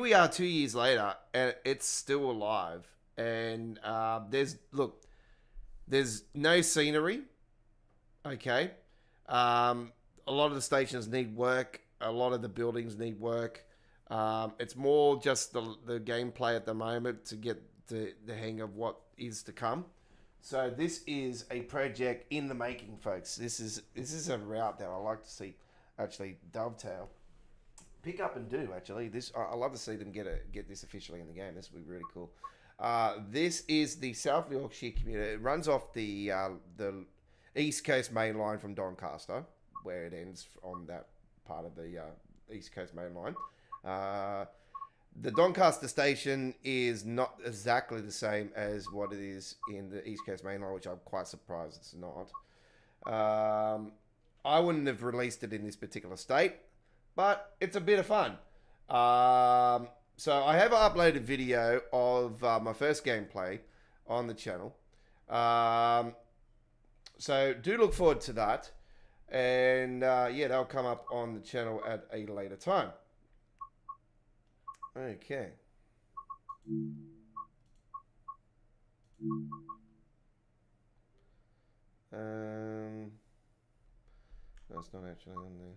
we are 2 years later, and it's still alive. And there's no scenery. Okay. A lot of the stations need work. A lot of the buildings need work. It's more just the gameplay at the moment to get the hang of what is to come. So this is a project in the making, folks. This is a route that I like to see actually dovetail, pick up and do. Actually, I love to see them get this officially in the game. This would be really cool. This is the South Yorkshire Commuter. It runs off the East Coast main line from Doncaster, where it ends on that part of the East Coast main line. The Doncaster station is not exactly the same as what it is in the East Coast main line, which I'm quite surprised it's not. I wouldn't have released it in this particular state, but it's a bit of fun. So I have uploaded a video of my first gameplay on the channel. So do look forward to that. And yeah, that'll come up on the channel at a later time. Okay. No, it's not actually on there.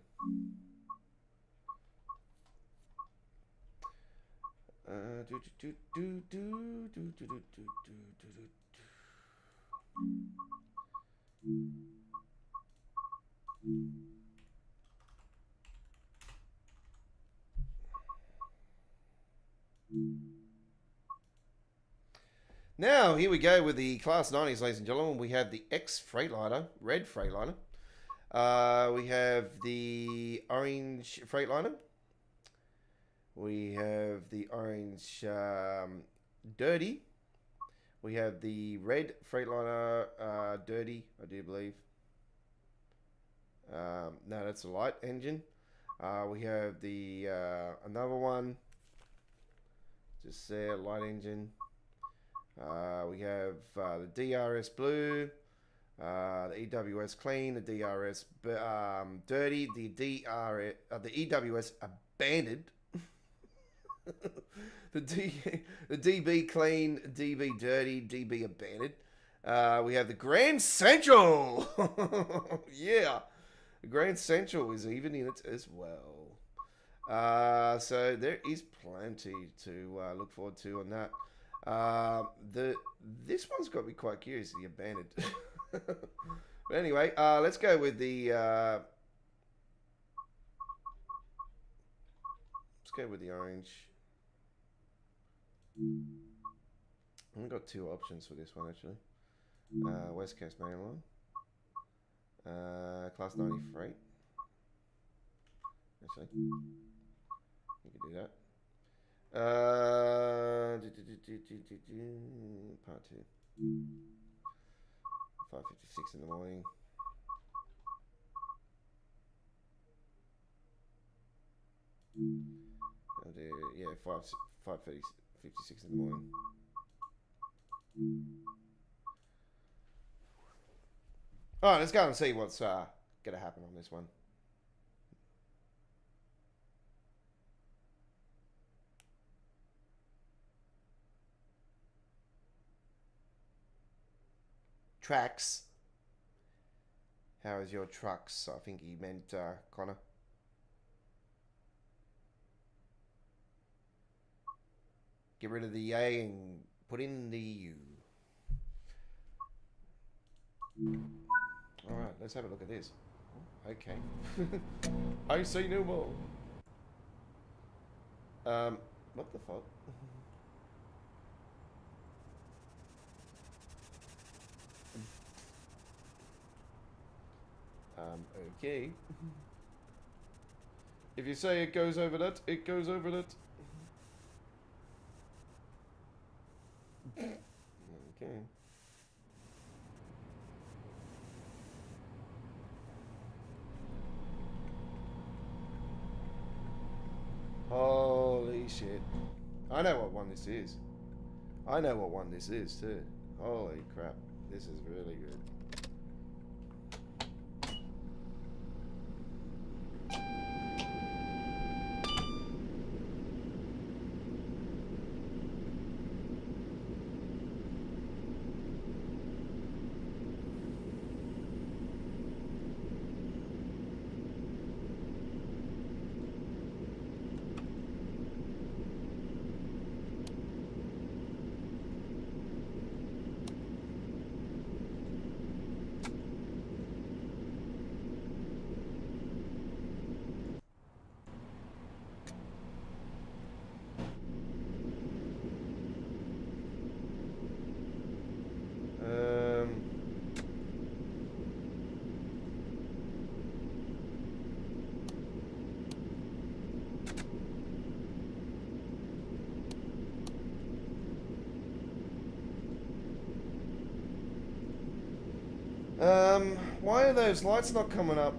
Now, here we go with the Class 90s, ladies and gentlemen. We have the X Freightliner, red Freightliner. We have the orange Freightliner. We have the orange Dirty. We have the red Freightliner Dirty, I do believe. No, that's a light engine. We have the another one. Just there, light engine. We have the DRS Blue, the EWS Clean, the DRS Dirty, the EWS Abandoned, the DB Clean, DB Dirty, DB Abandoned. We have the Grand Central. Yeah, the Grand Central is even in it as well. So there is plenty to look forward to on that. This one's got me quite curious, the Abandoned. But anyway, let's go with the orange. I've got two options for this one actually. West Coast Main Line, Class 90 Freight. Actually, you can do that. Part 2. 5:56 in the morning. I'll do, yeah, 5:56 in the morning. Alright, let's go and see what's going to happen on this one. Tracks. How is your trucks? I think he meant Connor. Get rid of the A and put in the U. Alright, let's have a look at this. Okay. I see no more. What the fuck? Okay. If you say it goes over that, it goes over that. Okay. Holy shit. I know what one this is. I know what one this is too. Holy crap. This is really good. Why are those lights not coming up?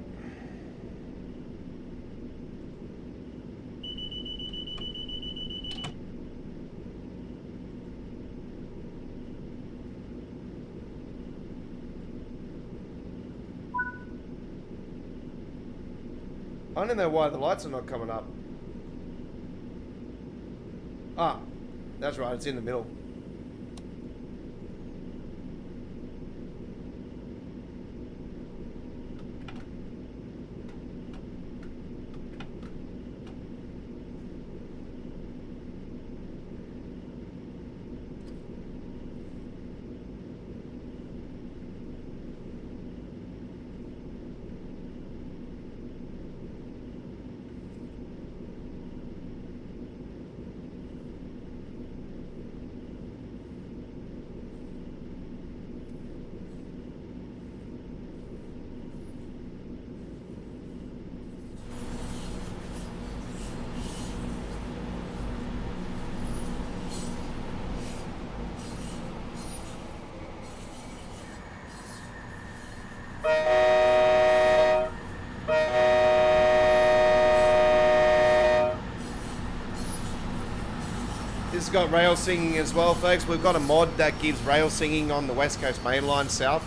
I don't know why the lights are not coming up. Ah, that's right, it's in the middle. This has got rail singing as well, folks. We've got a mod that gives rail singing on the West Coast Main Line South.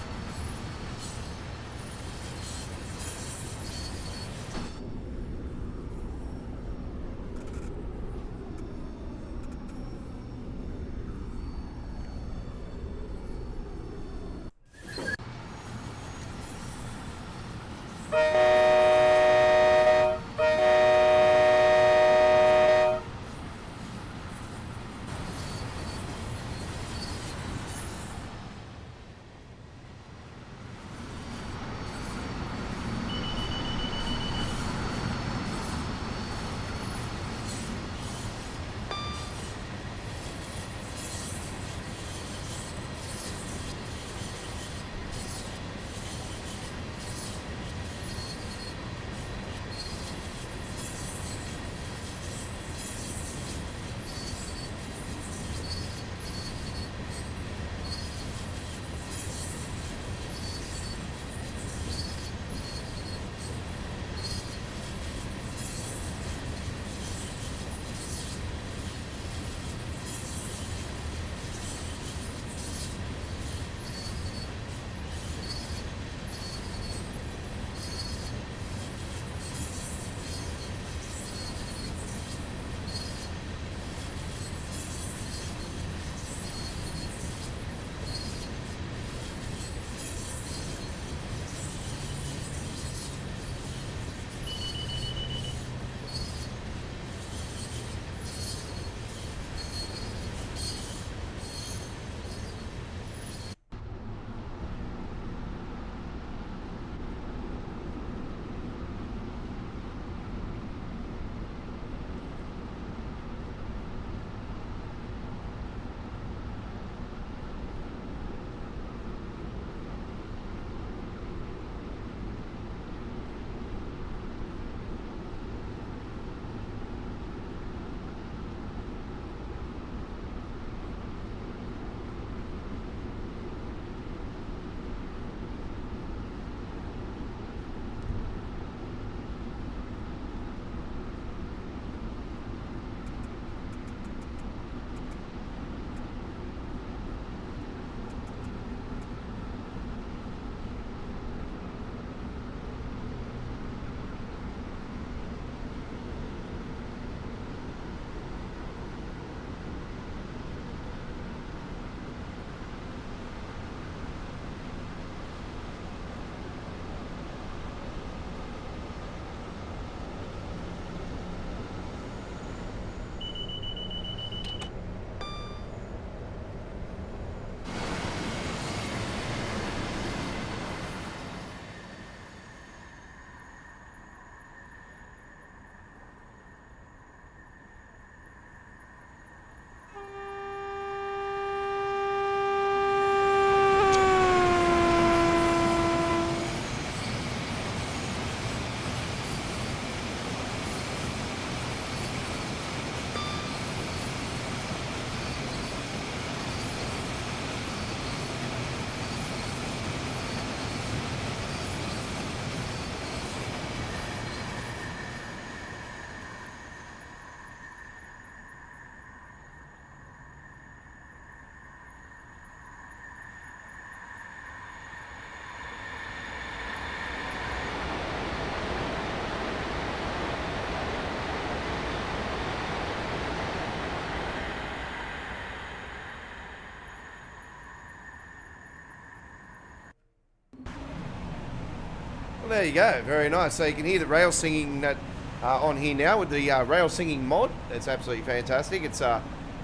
Well, there you go. Very nice. So you can hear the rail singing that on here now with the rail singing mod. It's absolutely fantastic. It's I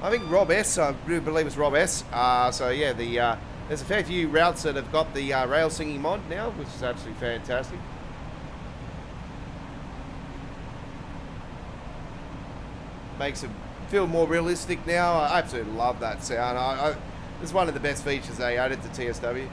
think Rob S. I do believe it's Rob S. So yeah, there's a fair few routes that have got the rail singing mod now, which is absolutely fantastic. Makes it feel more realistic now. I absolutely love that sound. It's one of the best features they added to TSW.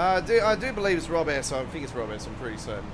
I do believe it's Rob S. I think it's Rob S. I'm pretty certain.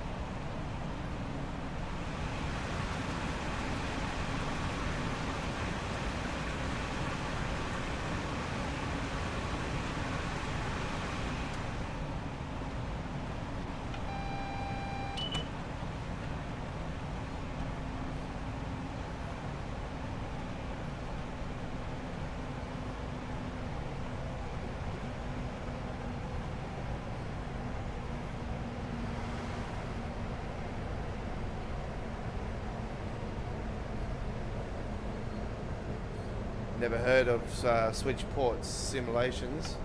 Never heard of switch ports simulations.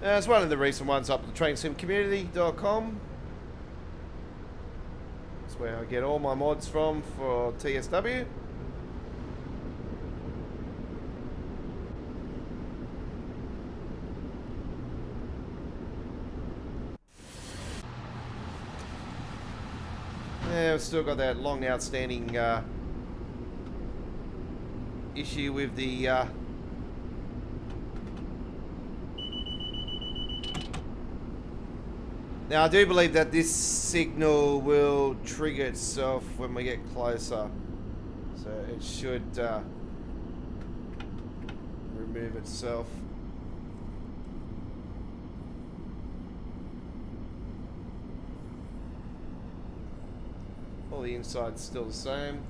It's one of the recent ones up at the trainsimcommunity.com. That's where I get all my mods from for TSW. Yeah, we've still got that long outstanding issue with the now I do believe that this signal will trigger itself when we get closer, so it should remove itself. All the inside's still the same.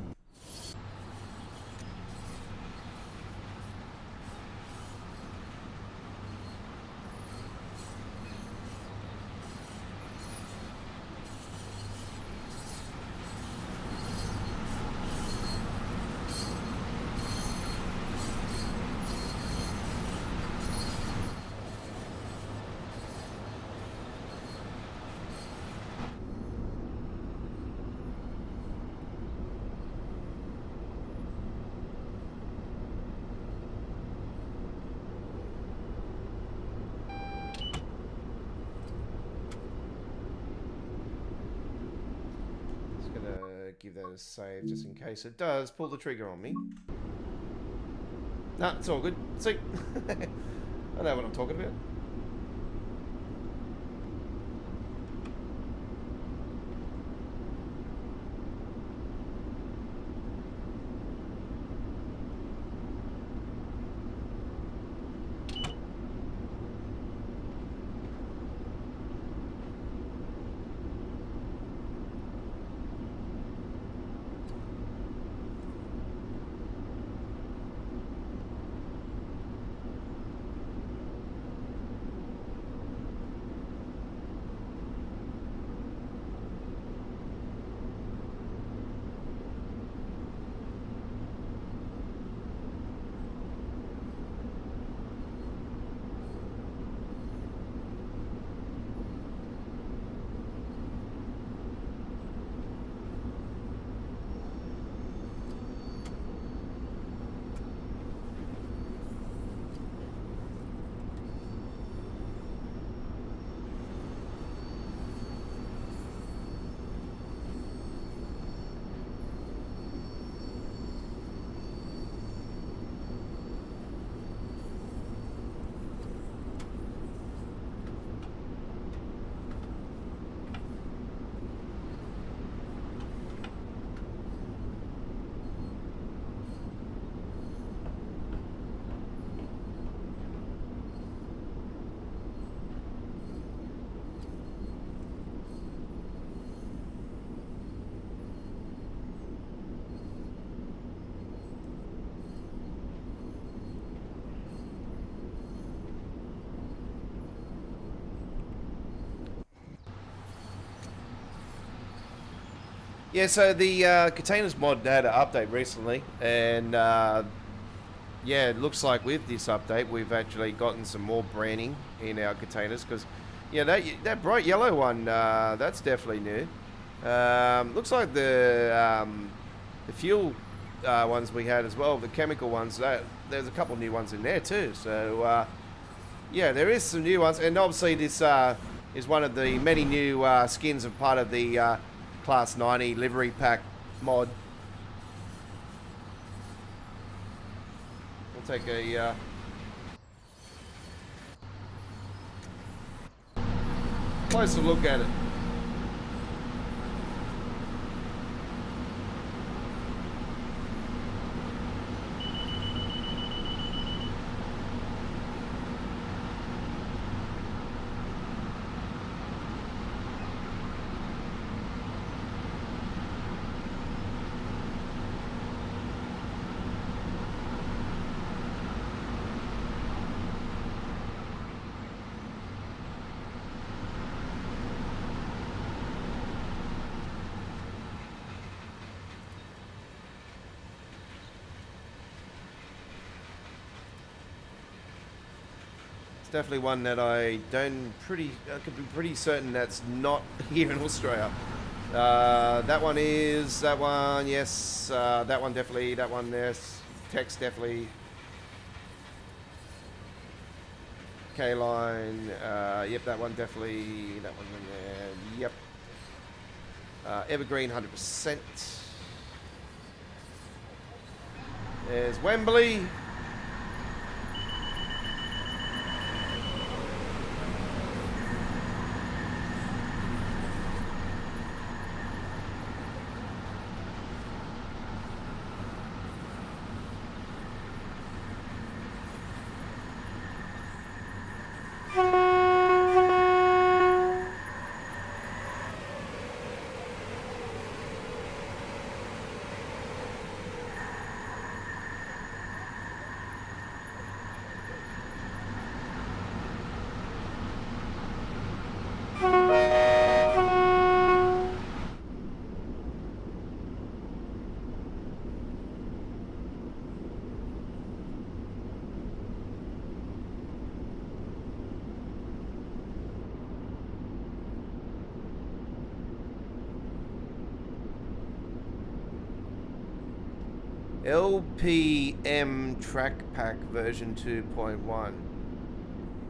Give that a save just in case it does pull the trigger on me. Nah, it's all good. See? I know what I'm talking about. Yeah, so the containers mod had an update recently, and yeah, it looks like with this update we've actually gotten some more branding in our containers, because yeah, that bright yellow one, that's definitely new. Looks like the fuel ones we had as well, the chemical ones, there's a couple new ones in there too. So yeah, there is some new ones, and obviously this is one of the many new skins of part of the Class 90 livery pack mod. We'll take a closer look at it. Definitely one that I could be pretty certain that's not here in Australia. That one is, that one, yes, that one definitely, that one, yes, text definitely. K-line, yep, that one definitely, that one in there, yep. Evergreen, 100%. There's Wembley. LPM Track Pack version 2.1.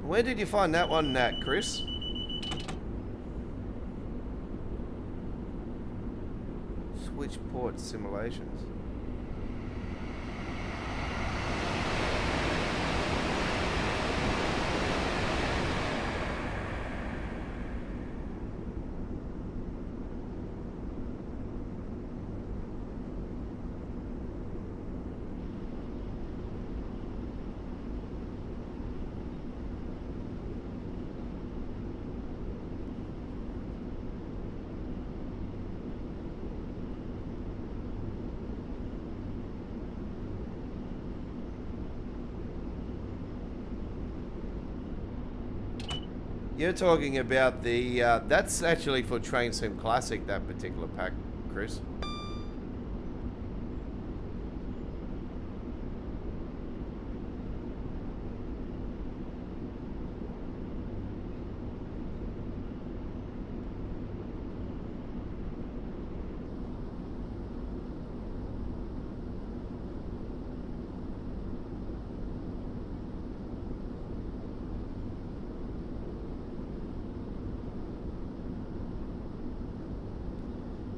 Where did you find that one at, Chris? Switchport simulations. You're talking about the, that's actually for Train Sim Classic, that particular pack, Chris.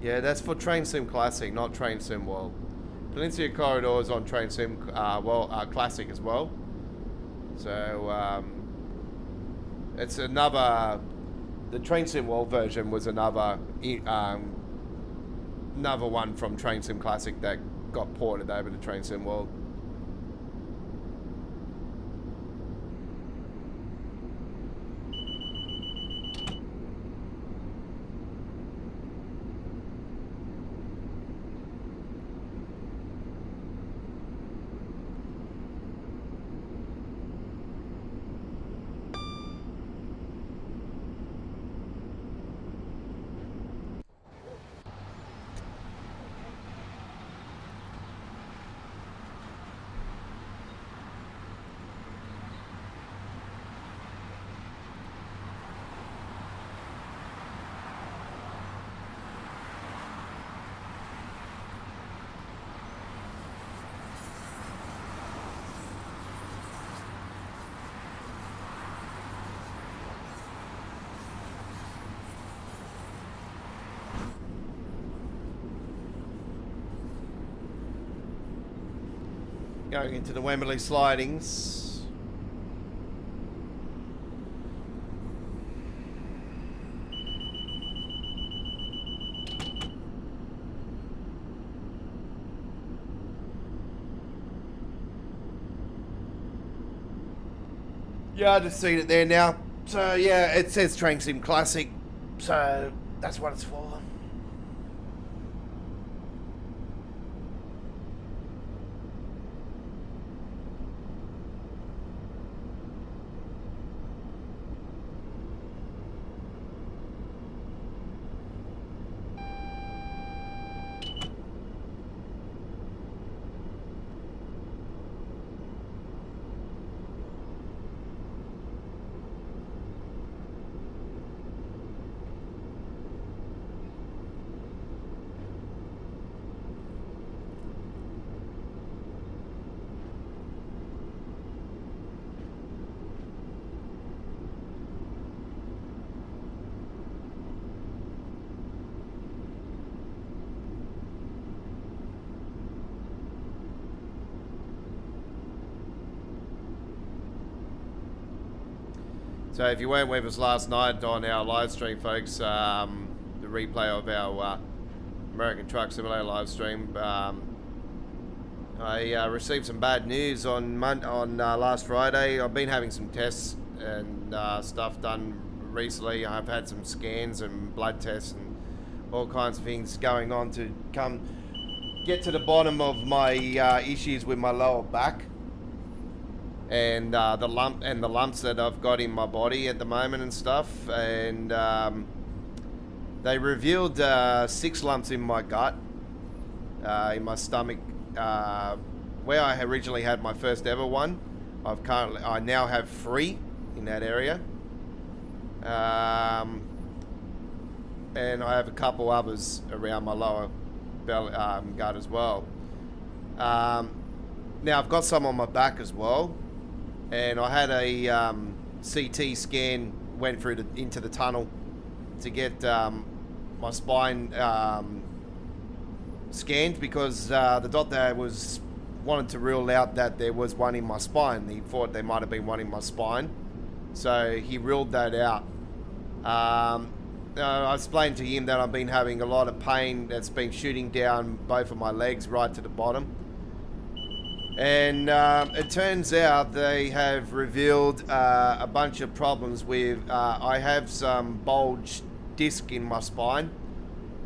Yeah, that's for Train Sim Classic, not Train Sim World. Peninsula Corridor is on Train Sim Classic as well. So, it's another... The Train Sim World version was another one from Train Sim Classic that got ported over to Train Sim World. Going into the Wembley slidings. Yeah, I just seen it there now. So yeah, it says Train Sim Classic. So that's what it's for. So if you weren't with us last night on our live stream, folks, the replay of our American Truck Simulator live stream, I received some bad news on last Friday. I've been having some tests and stuff done recently. I've had some scans and blood tests and all kinds of things going on to get to the bottom of my issues with my lower back. And the lumps that I've got in my body at the moment and stuff, and they revealed 6 lumps in my gut, in my stomach, where I originally had my first ever one. I now have 3 in that area, and I have a couple others around my lower belly, gut as well. Now I've got some on my back as well. And I had a CT scan, went through into the tunnel to get my spine scanned, because the doctor wanted to rule out that there was one in my spine. He thought there might have been one in my spine, so he ruled that out. I explained to him that I've been having a lot of pain that's been shooting down both of my legs right to the bottom. And it turns out they have revealed a bunch of problems with, I have some bulge disc in my spine.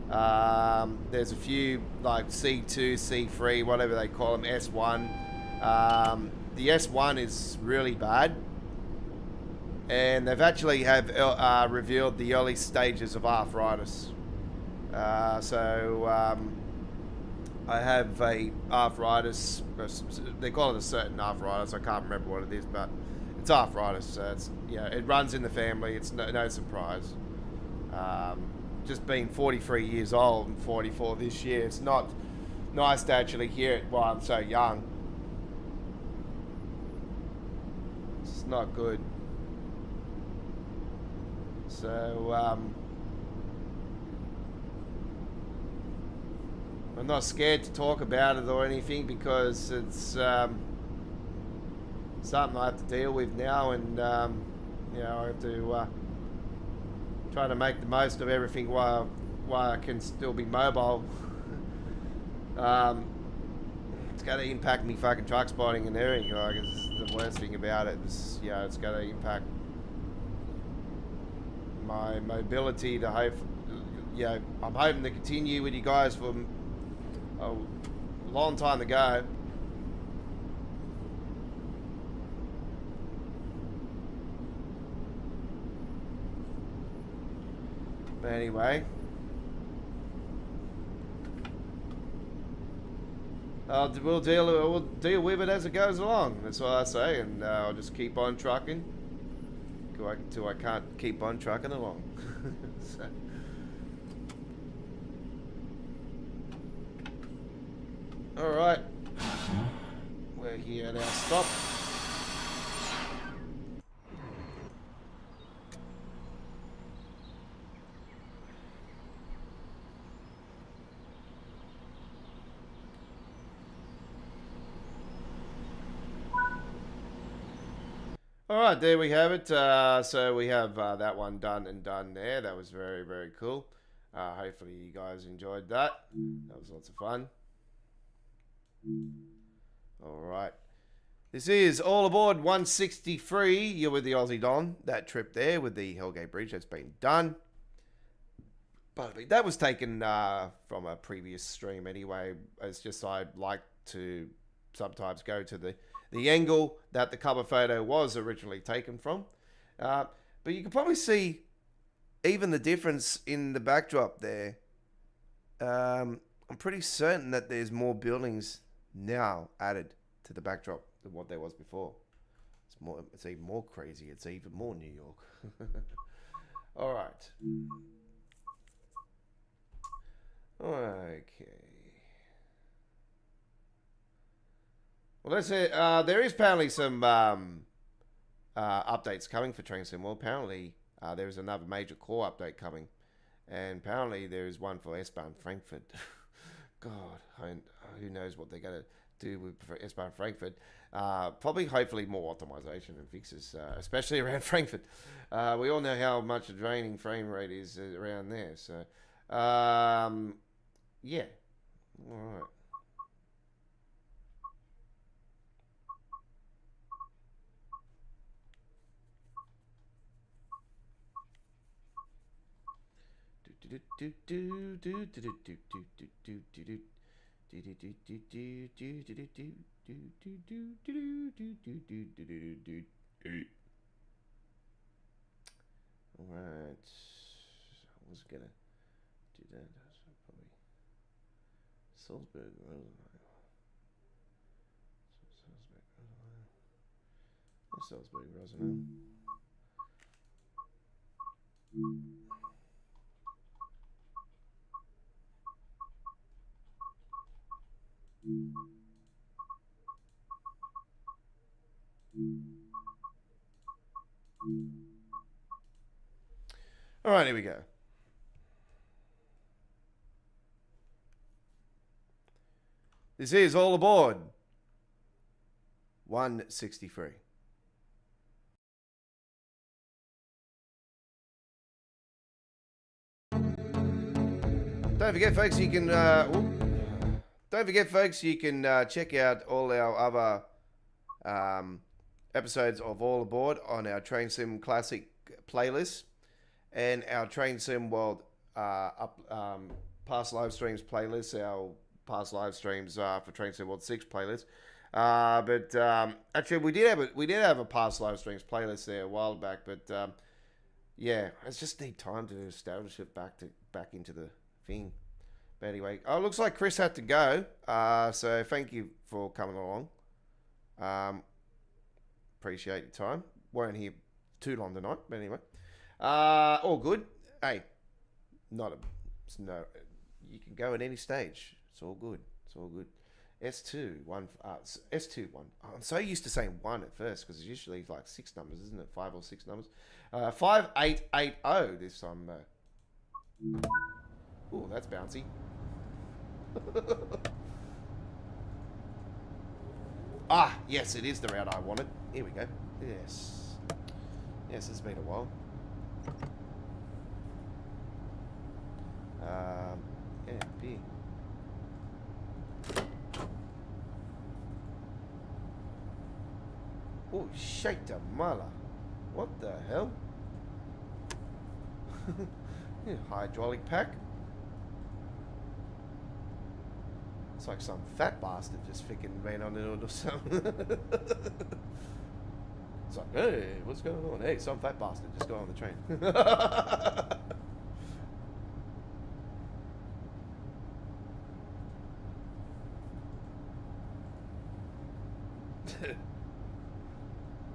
There's a few like C2, C3, whatever they call them, S1. The S1 is really bad. And they've actually revealed the early stages of arthritis. I have a arthritis. They call it a certain arthritis. I can't remember what it is, but it's arthritis. So it's, it runs in the family. It's no surprise. Just being 43 years old and 44 this year, it's not nice to actually hear it while I'm so young. It's not good. So I'm not scared to talk about it or anything, because it's something I have to deal with now, and I have to try to make the most of everything while I can still be mobile. It's going to impact me fucking truck spotting and everything. Like, it's the worst thing about it. It's going to impact my mobility to hope. I'm hoping to continue with you guys for a long time to go. But anyway, we'll deal with it as it goes along. That's what I say, and I'll just keep on trucking until I can't keep on trucking along. So. All right, we're here at our stop. All right, there we have it. So we have that one done and done there. That was very, very cool. Hopefully you guys enjoyed that. That was lots of fun. All right. This is All Aboard 163. You're with the Aussie Don. That trip there with the Hellgate Bridge has been done. But that was taken from a previous stream anyway. It's just I'd like to sometimes go to the angle that the cover photo was originally taken from. But you can probably see even the difference in the backdrop there. I'm pretty certain that there's more buildings now added to the backdrop than what there was before. It's even more crazy. It's even more New York. All right. Okay. Well, that's it. There is apparently some updates coming for Train Sim. Well, apparently there is another major core update coming. And apparently there is one for S-Bahn Frankfurt. God, who knows what they're going to do with S-Bahn Frankfurt. Probably, hopefully, more optimization and fixes, especially around Frankfurt. We all know how much a draining frame rate is around there. So, yeah. All right. All right. I was gonna do that. Probably Salzburg, Rosenheim. All right, here we go. This is All Aboard 163. Don't forget, folks, you can check out all our other episodes of All Aboard on our Train Sim Classic playlist and our Train Sim World past live streams playlist. Our past live streams for Train Sim World 6 playlist. But actually, we did have a past live streams playlist there a while back. But yeah, I just need time to establish it back into the thing. But anyway, it looks like Chris had to go. So thank you for coming along. Appreciate your time. Weren't here too long tonight, but anyway, all good. Hey, no. You can go at any stage. It's all good. It's all good. S2 one. S2 one. I'm so used to saying one at first because it's usually like 6 numbers, isn't it? 5 or 6 numbers. 5880 this time. Ooh, that's bouncy. Yes, it is the route I wanted. Here we go. Yes. Yes, it's been a while. Yeah, beer. Oh, shake the mala. What the hell? Yeah, hydraulic pack. It's like some fat bastard just freaking ran on it or something. It's like, hey, what's going on? Hey, some fat bastard just got on the train.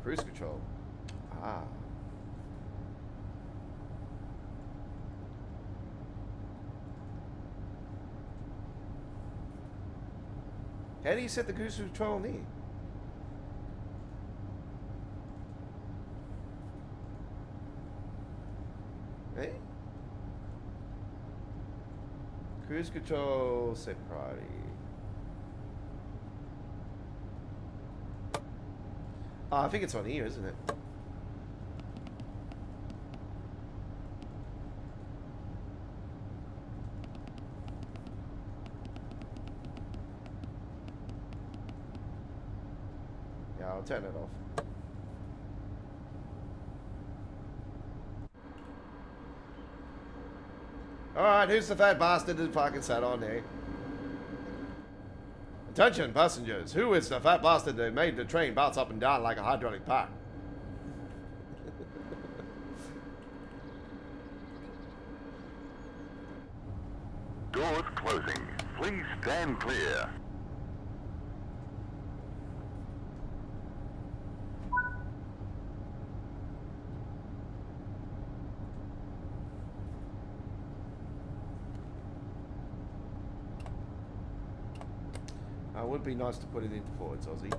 Cruise control. Ah. How do you set the cruise control on here? Hey? Cruise control, set priority. I think it's on here, isn't it? I'll turn it off. Alright, who's the fat bastard that fucking sat on there? Attention, passengers. Who is the fat bastard that made the train bounce up and down like a hydraulic pump? Doors closing. Please stand clear. It would be nice to put it into forwards, Aussie.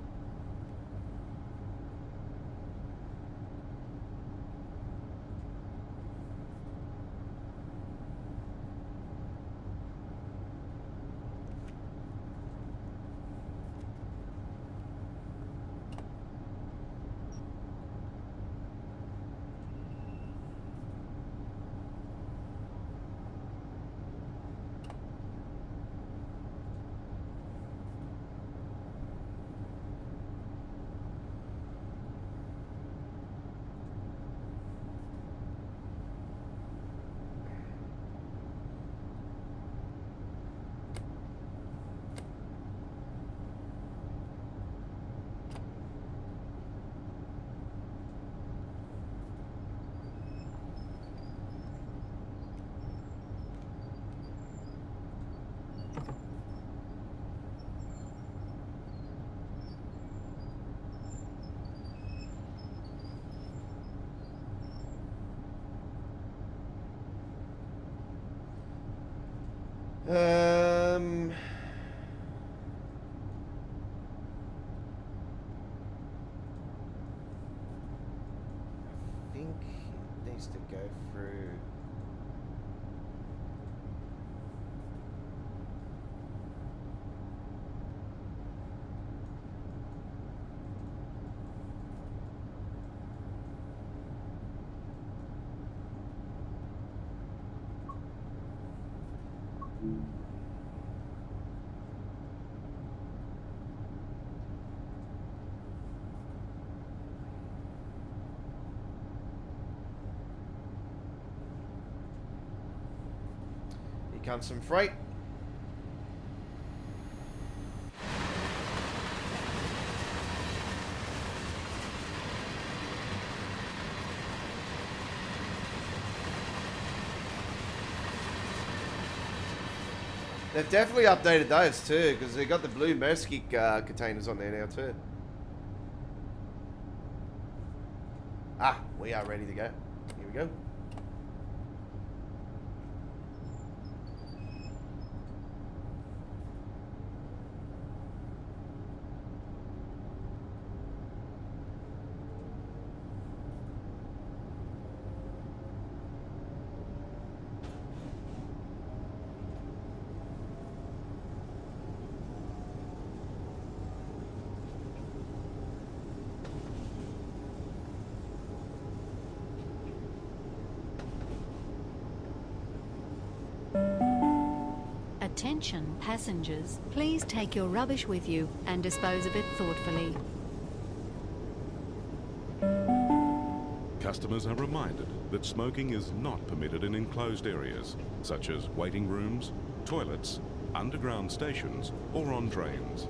I think it needs to go through. Here comes some freight. They've definitely updated those too, because they got the blue Mersky containers on there now too. Ah, we are ready to go. Here we go. Attention passengers, please take your rubbish with you and dispose of it thoughtfully. Customers are reminded that smoking is not permitted in enclosed areas, such as waiting rooms, toilets, underground stations, or on trains.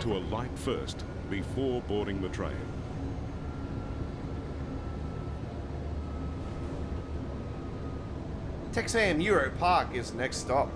to alight first before boarding the train. Texham Euro Park is the next stop.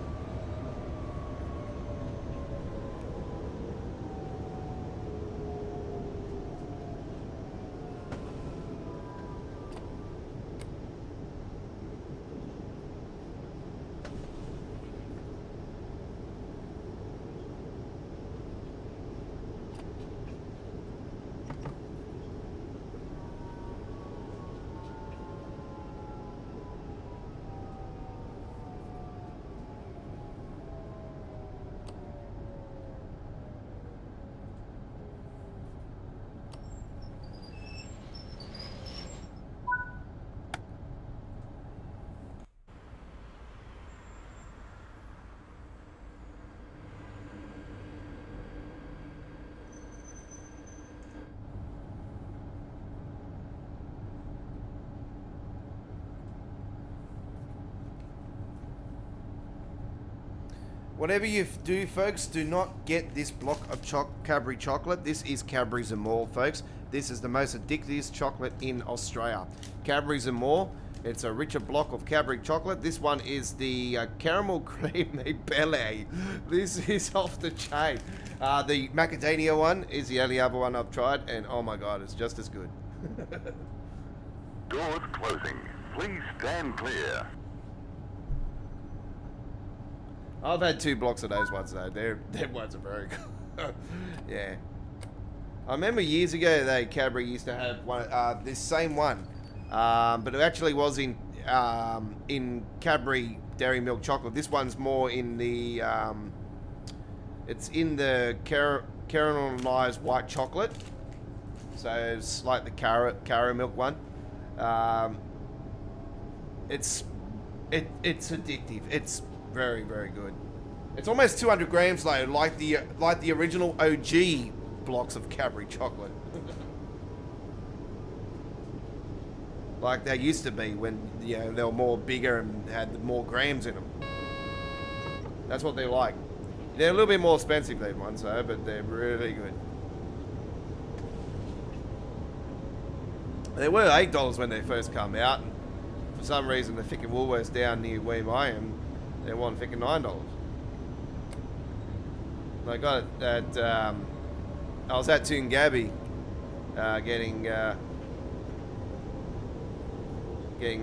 Whatever you do, folks, do not get this block of Cadbury chocolate. This is Cadbury's and more, folks. This is the most addictive chocolate in Australia. Cadbury's and more. It's a richer block of Cadbury chocolate. This one is the caramel creamy belle. This is off the chain. The macadamia one is the only other one I've tried, and oh my god, it's just as good. Doors closing. Please stand clear. I've had 2 blocks of those ones though. Their ones are very good. Yeah. I remember years ago Cadbury used to have one, this same one, but it actually was in Cadbury Dairy Milk Chocolate. This one's more in the it's in the caramelized white chocolate, so it's like the Cara Milk one. It's addictive. It's very, very good. It's almost 200 grams though, like the original OG blocks of Cadbury chocolate. Like they used to be when, you know, they were more bigger and had more grams in them. That's what they're like. They're a little bit more expensive, these ones though, but they're really good. They were $8 when they first come out, and for some reason the freaking Woolworths down near where I am, they want freaking $9. I got it at, I was at Toongabbie getting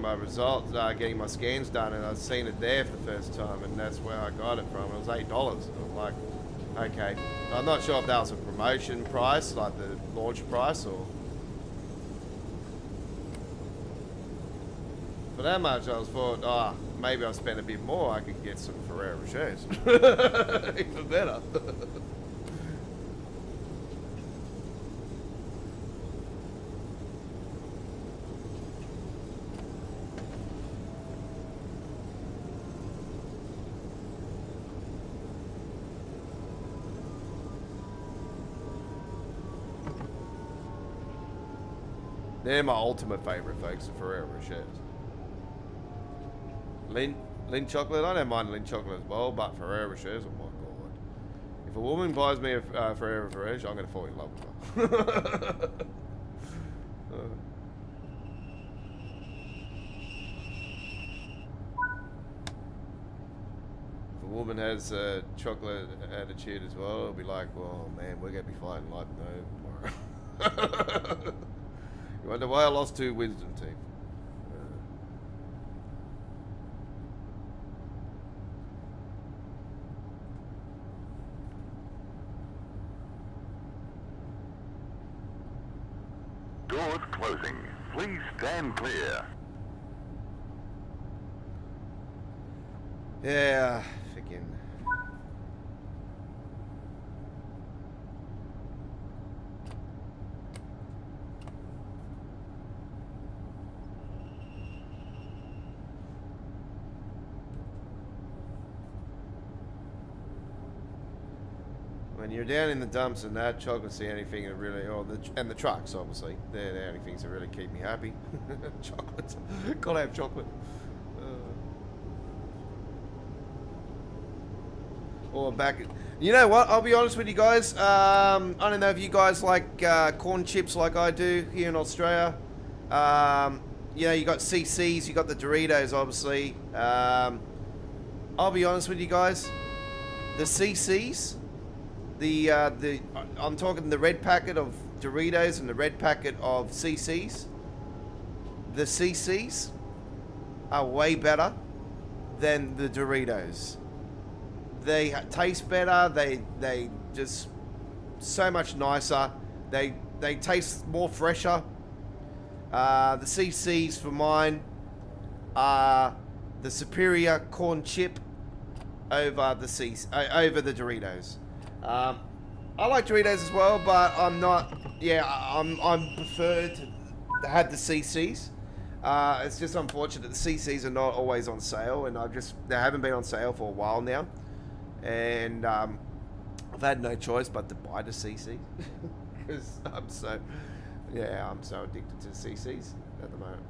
my results, getting my scans done, and I'd seen it there for the first time, and that's where I got it from. It was $8. I'm like, okay. I'm not sure if that was a promotion price, like the launch price, or... For that much, I was thought, oh, maybe I'll spend a bit more, I could get some Ferrero Rochers. Even better. They're my ultimate favourite, folks, the Ferrero Rochers. Lindt chocolate, I don't mind Lindt chocolate as well, but Ferrero Rochers, oh my god. If a woman buys me a Ferrero Rocher, I'm going to fall in love with her. If a woman has a chocolate attitude as well, it'll be like, well, man, we're going to be fighting like no tomorrow. You wonder why I lost 2 wisdom teeth. Doors closing. Please stand clear. Yeah, freaking. When you're down in the dumps and that, chocolate's the only thing that really, and the trucks obviously, they're the only things that really keep me happy. Chocolate, gotta have chocolate. Or back. You know what? I'll be honest with you guys. I don't know if you guys like corn chips like I do here in Australia. You know, you got CCs, you got the Doritos, obviously. I'll be honest with you guys. The CCs, I'm talking the red packet of Doritos and the red packet of CCs. The CCs are way better than the Doritos. They taste better. They just so much nicer. They taste more fresher. The CCs for mine are the superior corn chip over the over the Doritos. I like Doritos as well, but I'm not. Yeah, I'm preferred to have the CCs. It's just unfortunate the CCs are not always on sale, and they haven't been on sale for a while now, and I've had no choice but to buy the CC because I'm so addicted to the CCs at the moment.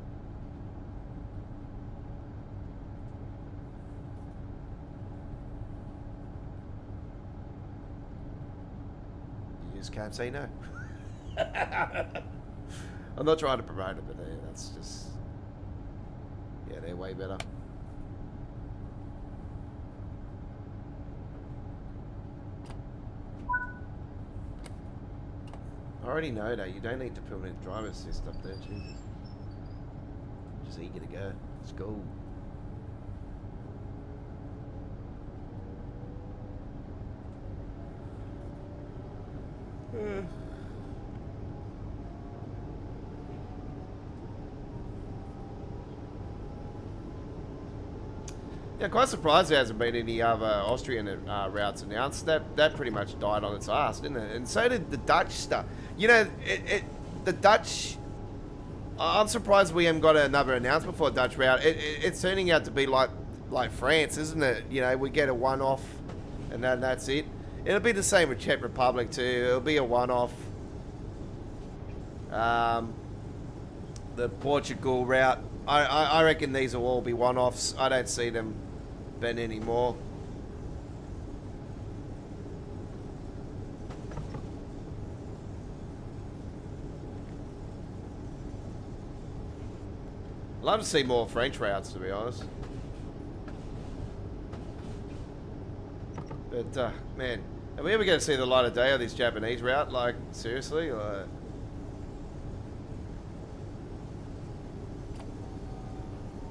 You just can't say no. I'm not trying to promote it, but that's just, yeah, they're way better. I already know that you don't need to put in driver assist up there, Jesus. Just eager to go. Let's go. Yeah, quite surprised there hasn't been any other Austrian routes announced. That pretty much died on its ass, didn't it? And so did the Dutch stuff. You know, the Dutch. I'm surprised we haven't got another announcement for a Dutch route. It's turning out to be like France, isn't it? You know, we get a one-off, and then that's it. It'll be the same with Czech Republic too. It'll be a one-off. The Portugal route. I reckon these will all be one-offs. I don't see them being any more. Love to see more French routes, to be honest. But man, are we ever going to see the light of day of this Japanese route? Like, seriously? Like,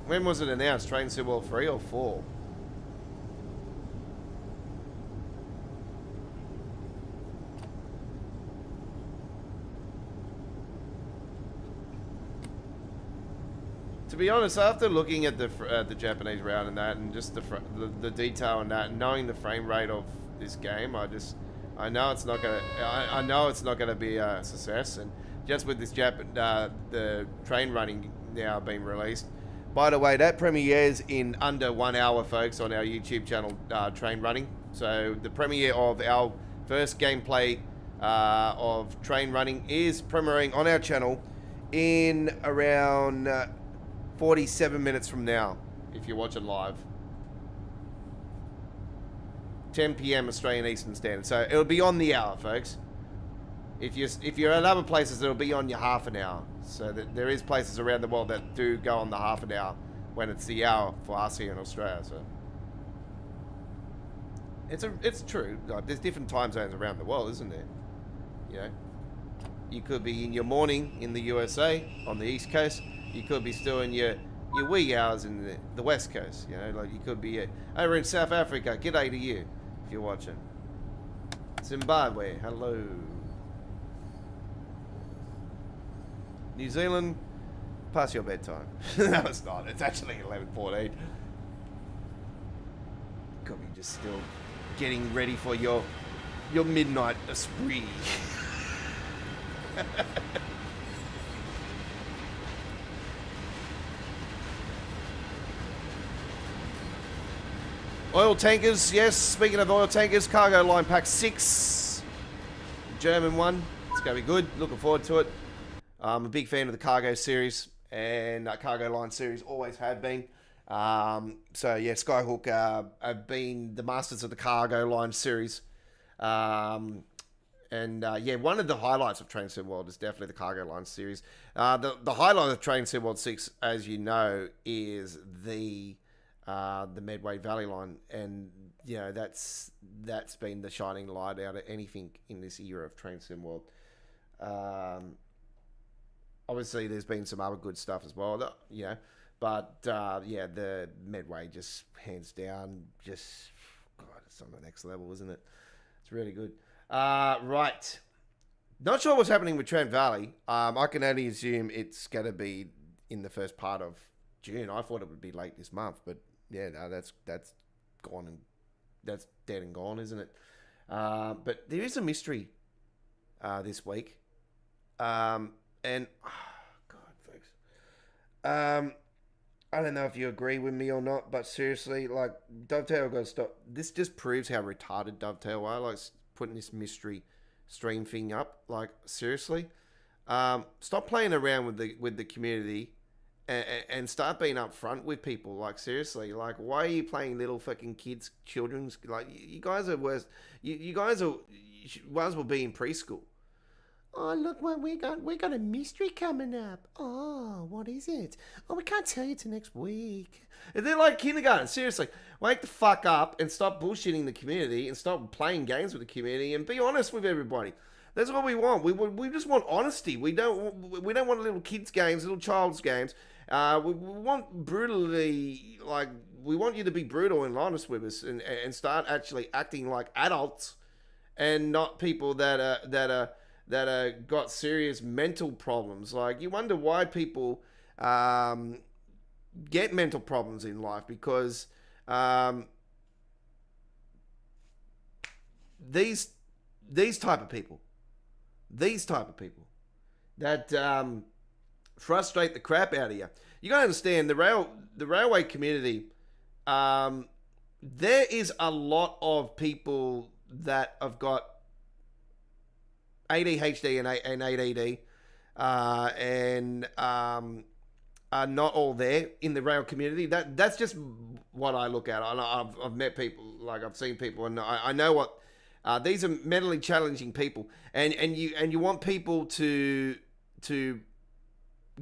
when was it announced? Train Sim World 3 or 4? To be honest, after looking at the Japanese route and that, and just the detail in that, and knowing the frame rate of this game, I know it's not gonna be a success. And just with this the train running now being released. By the way, that premieres in under 1 hour, folks, on our YouTube channel, Train Running. So the premiere of our first gameplay of Train Running is premiering on our channel in around 47 minutes from now, if you're watching live. 10 p.m. Australian Eastern Standard. So it'll be on the hour, folks. If you're at other places, it'll be on your half an hour. So that there is places around the world that do go on the half an hour when it's the hour for us here in Australia. So it's true. Like, there's different time zones around the world, isn't there? You know, you could be in your morning in the USA on the East Coast. You could be still in your wee hours in the West Coast. You know, like you could be over in South Africa. G'day to you if you're watching. Zimbabwe, hello. New Zealand, past your bedtime. No, it's not. It's actually 11:14. Could be just still getting ready for your midnight spree. Oil tankers, yes. Speaking of oil tankers, cargo line pack 6, German one. It's gonna be good. Looking forward to it. I'm a big fan of the cargo series, and cargo line series always have been. So yeah, Skyhook have been the masters of the cargo line series. Yeah, one of the highlights of Train Sim World is definitely the cargo line series. The highlight of Train Sim World 6, as you know, is the Medway Valley line, and you know that's been the shining light out of anything in this era of Train Sim World. Obviously, there's been some other good stuff as well, you know, but yeah, the Medway just hands down, just God, it's on the next level, isn't it? It's really good. Right. Not sure what's happening with Trent Valley. I can only assume it's going to be in the first part of June. I thought it would be late this month, but yeah, no, that's gone and that's dead and gone, isn't it? But there is a mystery this week, and God, folks, I don't know if you agree with me or not, but seriously, like Dovetail got to stop. This just proves how retarded Dovetail are. Like putting this mystery stream thing up. Like seriously, stop playing around with the community, and start being upfront with people. Like seriously, like why are you playing little fucking kids, children's? Like you guys are worse. You guys are. You might as well be in preschool. Oh, look what we got. We got a mystery coming up. Oh, what is it? Oh, we can't tell you till next week. And they're like kindergarten. Seriously, wake the fuck up and stop bullshitting the community and stop playing games with the community and be honest with everybody. That's what we want. We just want honesty. We don't want little kids games, little child's games. We want brutally, like we want you to be brutal and honest with us and start actually acting like adults and not people that are got serious mental problems. Like you wonder why people get mental problems in life because these type of people that frustrate the crap out of you. You gotta understand the railway community. There is a lot of people that have got ADHD and ADD, and are not all there in the rail community. That's just what I look at. I've met people, like I've seen people, and I know what these are mentally challenging people, and you want people to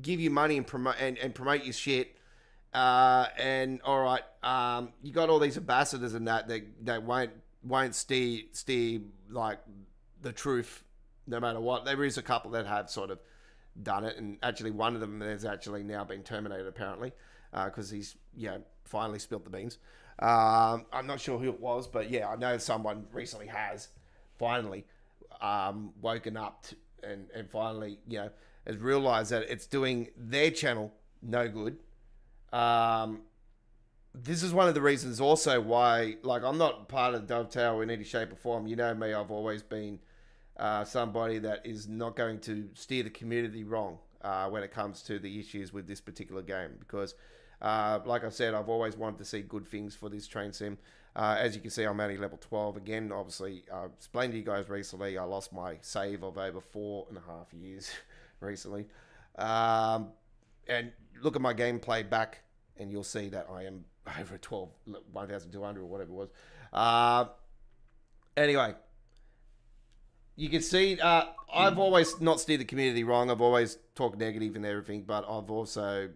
give you money and promote your shit. And all right, you got all these ambassadors and that won't steer like the truth. No matter what, there is a couple that have sort of done it, and actually one of them has actually now been terminated apparently because he's finally spilt the beans. I'm not sure who it was, but yeah, I know someone recently has finally woken up and finally has realised that it's doing their channel no good. This is one of the reasons also why, like, I'm not part of Dovetail in any shape or form. You know me, I've always been somebody that is not going to steer the community wrong when it comes to the issues with this particular game because like I said, I've always wanted to see good things for this train sim. As you can see, I'm only level 12 again. Obviously, I explained to you guys recently, I lost my save of over 4.5 years recently. And look at my gameplay back and you'll see that I am over 1,200 or whatever it was. Anyway, you can see I've always not steered the community wrong. I've always talked negative and everything, but I've also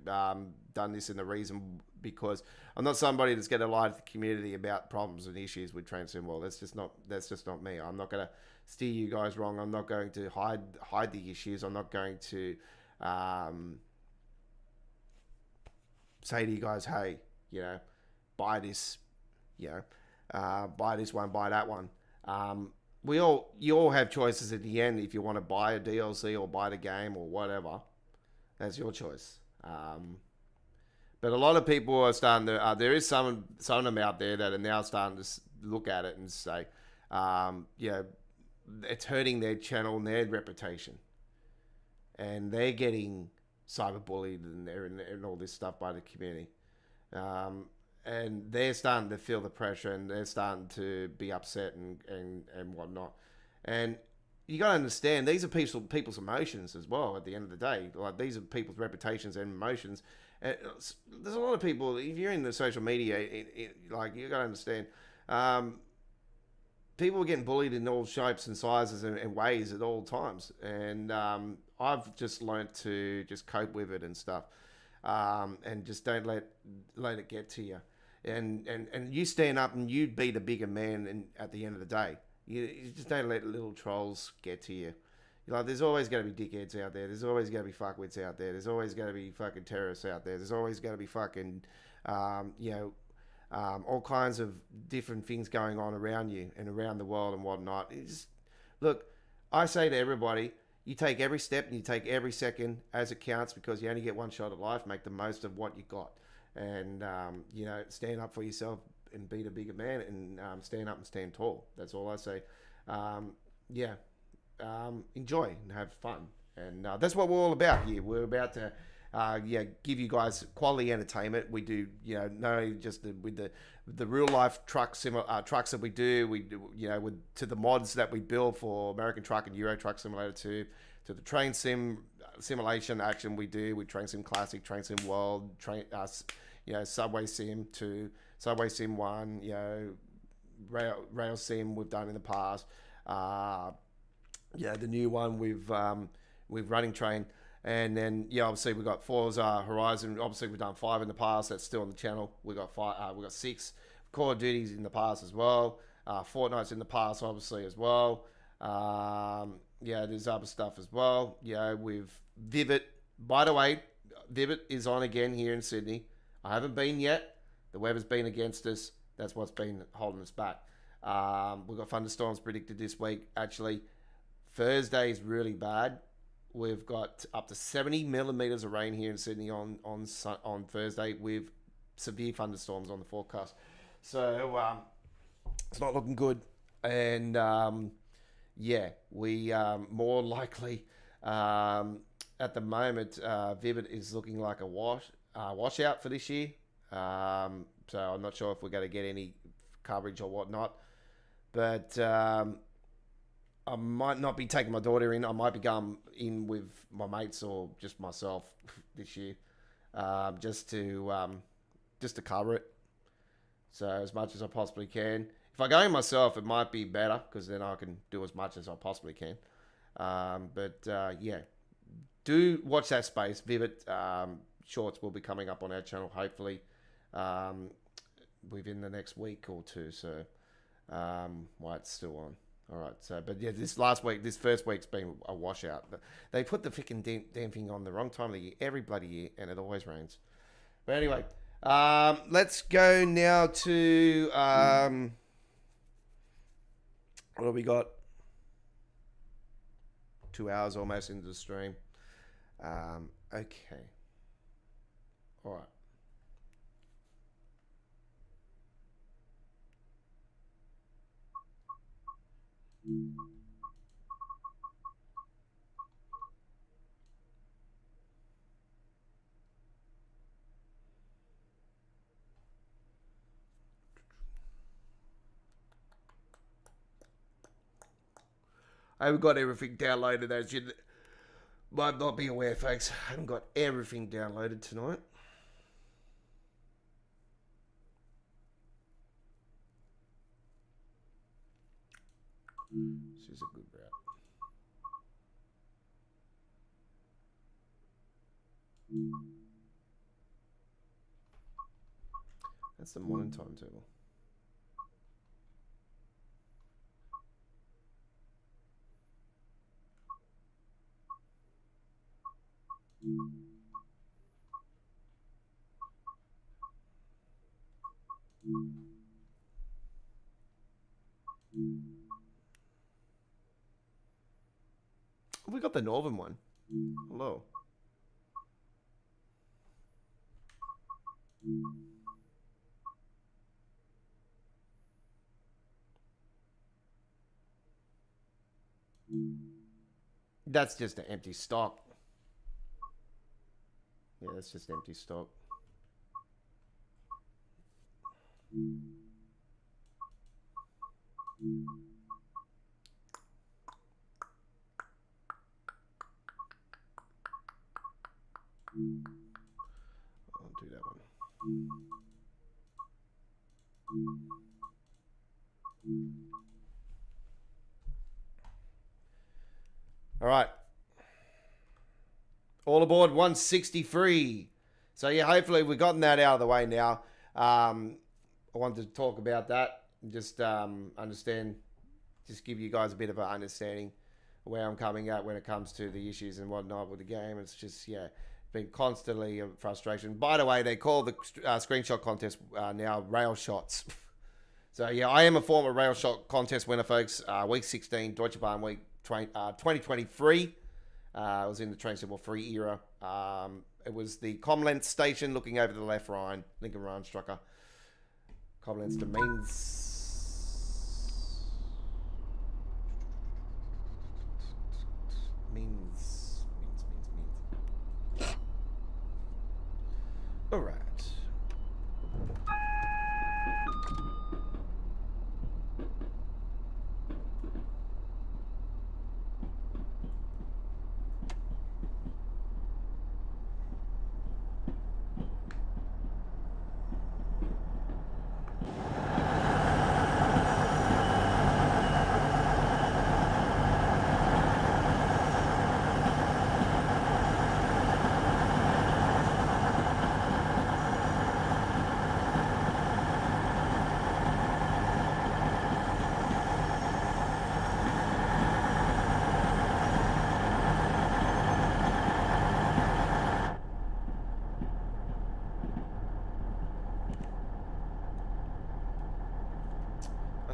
done this in the reason because I'm not somebody that's going to lie to the community about problems and issues with Train Sim World. That's just not me. I'm not going to steer you guys wrong. I'm not going to hide the issues. I'm not going to say to you guys, hey, buy this, buy this one, buy that one. You all have choices at the end if you want to buy a DLC or buy the game or whatever. That's your choice. But a lot of people are starting to. There is some of them out there that are now starting to look at it and say, it's hurting their channel and their reputation, and they're getting cyberbullied and all this stuff by the community. And they're starting to feel the pressure and they're starting to be upset and whatnot. And you got to understand these are people's emotions as well. At the end of the day, like these are people's reputations and emotions. And there's a lot of people. If you're in the social media, like you got to understand, people are getting bullied in all shapes and sizes and ways at all times. And I've just learnt to just cope with it and stuff, and just don't let it get to you. And you stand up and you be the bigger man. And at the end of the day. You just don't let little trolls get to you. You're like, there's always going to be dickheads out there. There's always going to be fuckwits out there. There's always going to be fucking terrorists out there. There's always going to be fucking, all kinds of different things going on around you and around the world and whatnot. Look, I say to everybody, you take every step and you take every second as it counts because you only get one shot at life. Make the most of what you got. And, stand up for yourself. And be the bigger man and stand up and stand tall. That's all I say. Enjoy and have fun. And that's what we're all about here. We're about to give you guys quality entertainment. We do, not only just with the real life trucks that we do, to the mods that we build for American Truck and Euro Truck Simulator 2, to the train simulation action we do with Train Sim Classic, Train Sim World, Subway Sim 2, Subway Sim 1, Rail Sim we've done in the past. The new one with Running Train. And then, obviously we've got Forza Horizon. Obviously we've done 5 in the past. That's still on the channel. We've got 5. We've got 6 Call of Duties in the past as well. Fortnite's in the past, obviously, as well. There's other stuff as well. With Vivid. By the way, Vivid is on again here in Sydney. I haven't been yet. The weather's been against us. That's what's been holding us back. We've got thunderstorms predicted this week. Actually, Thursday is really bad. We've got up to 70 millimeters of rain here in Sydney on Thursday with severe thunderstorms on the forecast. So it's not looking good. And we more likely at the moment, Vivid is looking like a washout for this year. So I'm not sure if we're going to get any coverage or whatnot. But I might not be taking my daughter in. I might be going in with my mates or just myself this year, just to cover it. So as much as I possibly can. If I go in myself, it might be better because then I can do as much as I possibly can. Do watch that space. Vivid shorts will be coming up on our channel, hopefully, within the next week or two. So, it's still on. All right. So, this first week's been a washout. But they put the freaking damn thing on the wrong time of the year, every bloody year, and it always rains. But anyway, let's go now to what have we got? 2 hours almost into the stream. Okay. All right. I haven't got everything downloaded, as you might not be aware, folks. I haven't got everything downloaded tonight. This is a good route. That's the morning timetable. We got the northern one. Hello. That's just an empty stock. Yeah, that's just empty stock. I'll do that one. All right. All aboard 163. So yeah, hopefully we've gotten that out of the way now. I wanted to talk about that and just understand, just give you guys a bit of an understanding where I'm coming at when it comes to the issues and whatnot with the game. It's just, yeah, been constantly a frustration. By the way, they call the screenshot contest now rail shots. So yeah, I am a former rail shot contest winner, folks. Week 16, Deutsche Bahn week 2023. It was in the train symbol free era. It was the Comlenz station looking over the left Rhine, Lincoln Rhine Strucker. Comlenz to Mainz. Means. All right.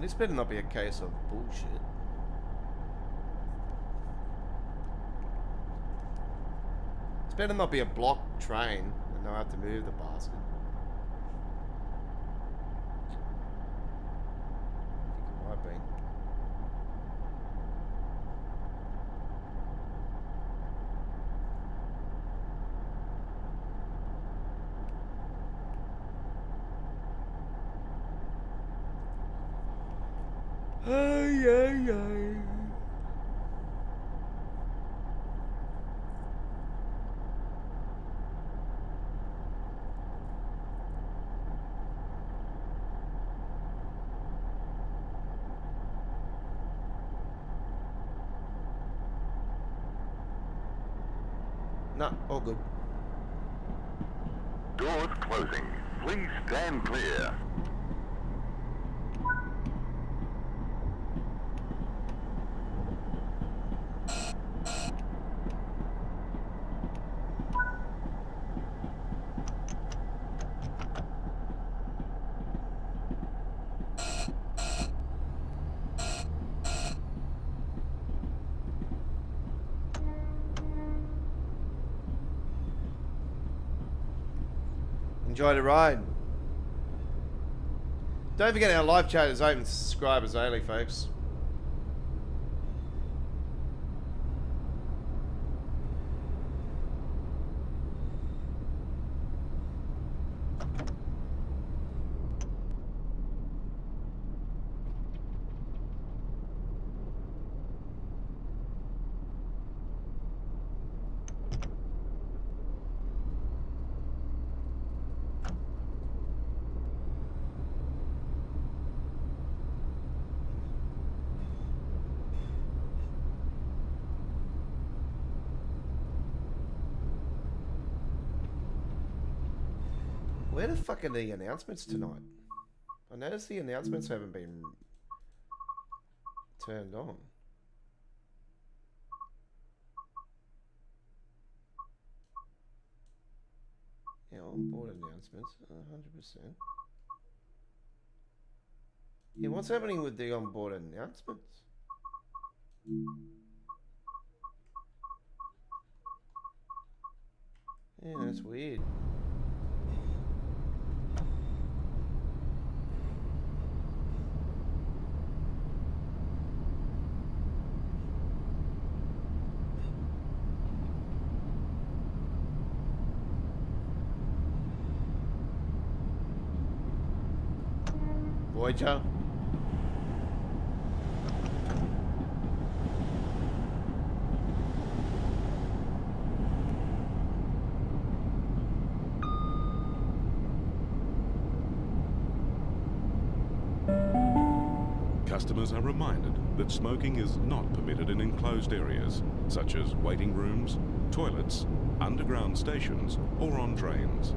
This better not be a case of bullshit. This better not be a blocked train and they'll have to move the bastard. I think it might be. Ay, ay, ay. No, all good. Doors closing. Please stand clear. Enjoy the ride. Don't forget our live chat is open to subscribers only, folks. Where the fuck are the announcements tonight? I noticed the announcements haven't been turned on. Yeah, on-board announcements, 100%. Yeah, what's happening with the on-board announcements? Yeah, that's weird. Voyager. customers are reminded that smoking is not permitted in enclosed areas, such as waiting rooms, toilets, underground stations, or on trains.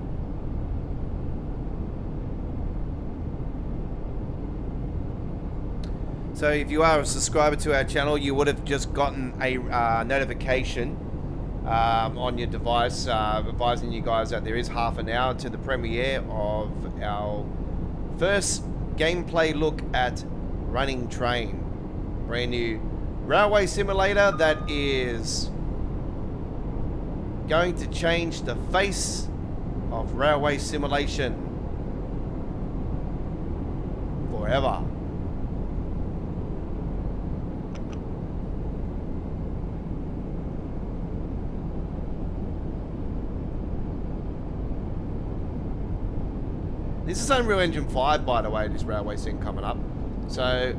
So if you are a subscriber to our channel, you would have just gotten a notification on your device advising you guys that there is half an hour to the premiere of our first gameplay look at Running Train. Brand new railway simulator that is going to change the face of railway simulation forever. This is Unreal Engine 5, by the way, this railway sim coming up. So,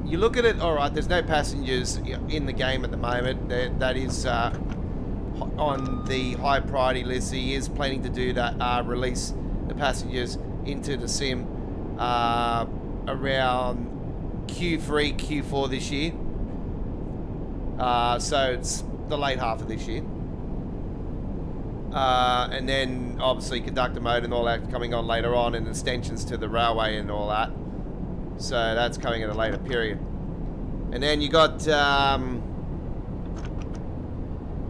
you look at it, alright, there's no passengers in the game at the moment. That is on the high priority list. He is planning to do that, release the passengers into the sim around Q3, Q4 this year. So, it's the late half of this year. And then obviously conductor mode and all that coming on later on, and extensions to the railway and all that. So that's coming at a later period. And then you got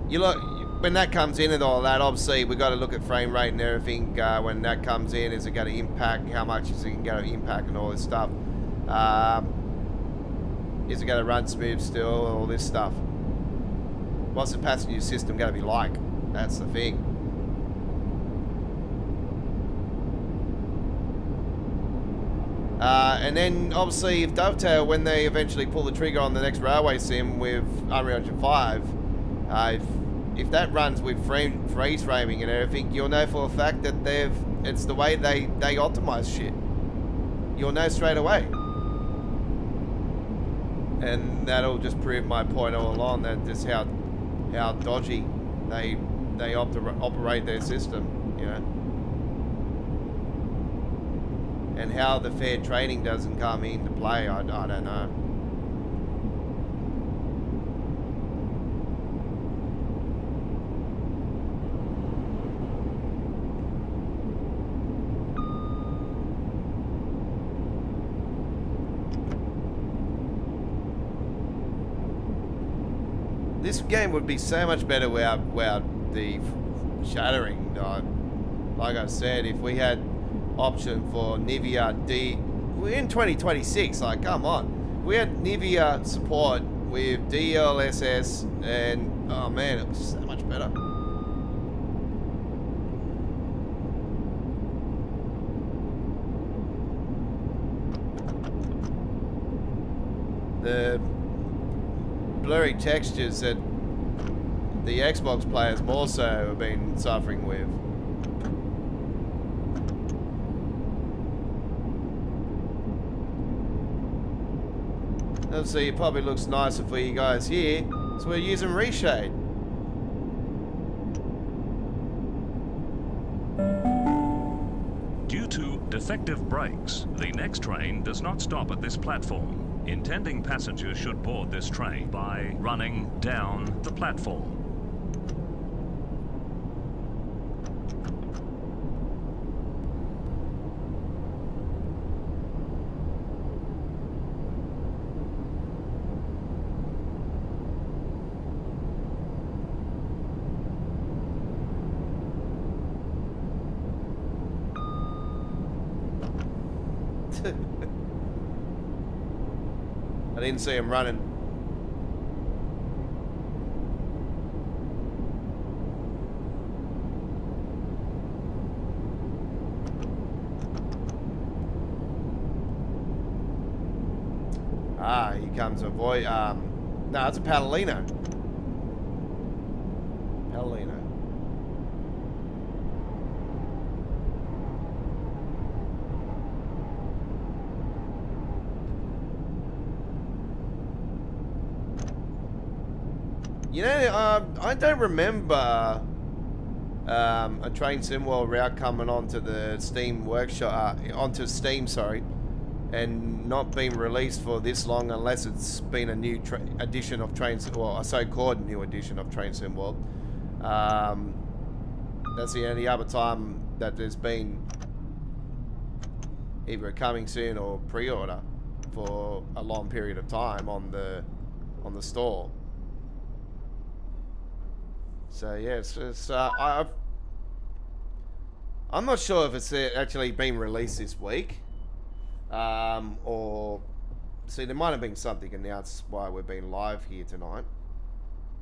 you look when that comes in and all that. Obviously we got to look at frame rate and everything when that comes in. Is it going to impact? How much is it going to impact and all this stuff? Is it going to run smooth still? All this stuff. What's the passenger system going to be like? That's the thing. And then obviously if Dovetail, when they eventually pull the trigger on the next railway sim with Unreal Engine 5, if that runs with freeze framing and everything, you'll know for a fact that it's the way they optimize shit. You'll know straight away. And that'll just prove my point all along, that this how dodgy they operate their system, you know, and how the fair trading doesn't come into play, I don't know. This game would be so much better without the shattering. Like I said, if we had option for Nivea D, we're in 2026. Like, come on, we had Nivea support with DLSS, and oh man, it was so much better. The blurry textures that the Xbox players more so have been suffering with. Obviously, it probably looks nicer for you guys here, so we're using reshade. Due to defective brakes, the next train does not stop at this platform. Intending passengers should board this train by running down the platform. I didn't see him running. Ah, here comes a boy. No, it's a Palomino. Palomino. You know, I don't remember a Train Sim World route coming onto the Steam workshop, onto Steam, sorry, and not been released for this long unless it's been a new edition of Trains, or a so-called new edition of Train Sim World. That's the only other time that there's been either a coming soon or pre-order for a long period of time on the store. So yeah, I'm not sure if it's actually been released this week, or see, there might have been something announced while we've been live here tonight.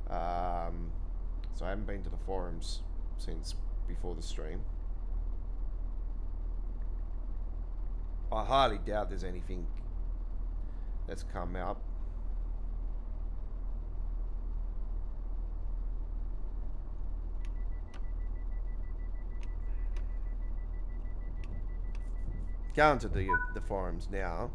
So I haven't been to the forums since before the stream. I highly doubt there's anything that's come out. Going to the forums now.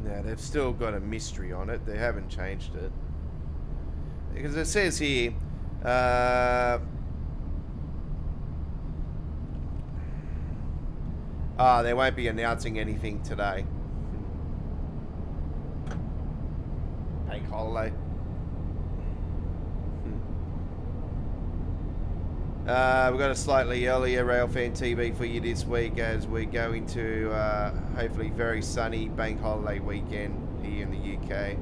Now they've still got a mystery on it. They haven't changed it. Because it says here, they won't be announcing anything today. Bank holiday. We've got a slightly earlier Railfan TV for you this week as we go into hopefully very sunny bank holiday weekend here in the UK.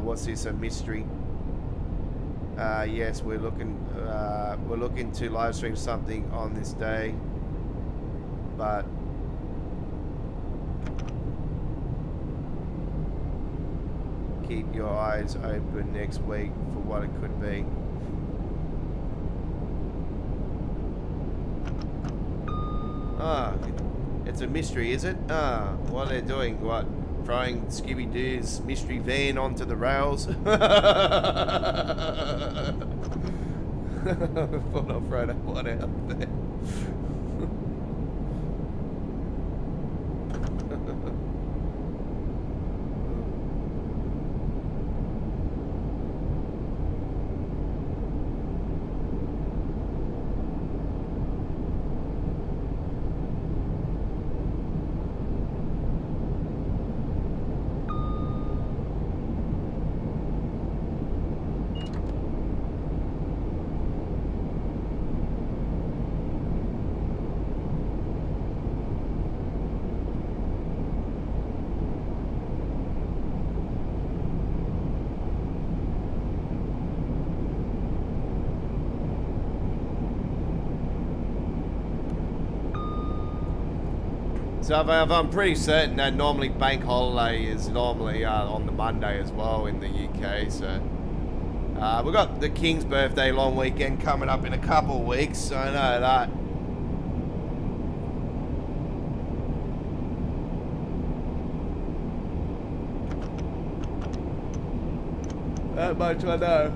What's this? A mystery? Yes, we're looking to live stream something on this day, but keep your eyes open next week for what it could be. Ah, it's a mystery, is it? Ah, what are they doing? What? Throwing Scooby-Doo's mystery van onto the rails? Thought I'll throw that one out there. So I'm pretty certain that normally bank holiday is normally on the Monday as well in the UK. So we've got the King's birthday long weekend coming up in a couple of weeks. So I know that. That much I know.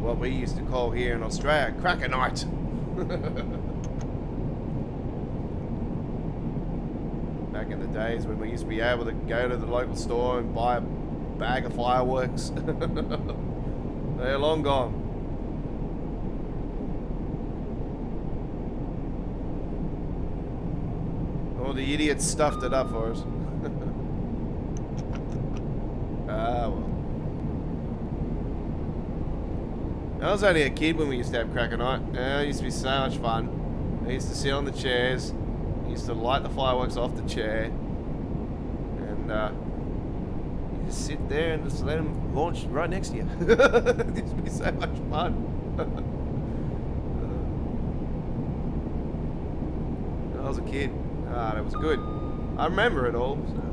What we used to call here in Australia cracker night. Back in the days when we used to be able to go to the local store and buy a bag of fireworks. They're long gone. All the idiots stuffed it up for us. Ah, well. I was only a kid when we used to have cracker night. It used to be so much fun. I used to sit on the chairs. I used to light the fireworks off the chair. And you just sit there and just let them launch right next to you. It used to be so much fun. I was a kid. That was good. I remember it all. So.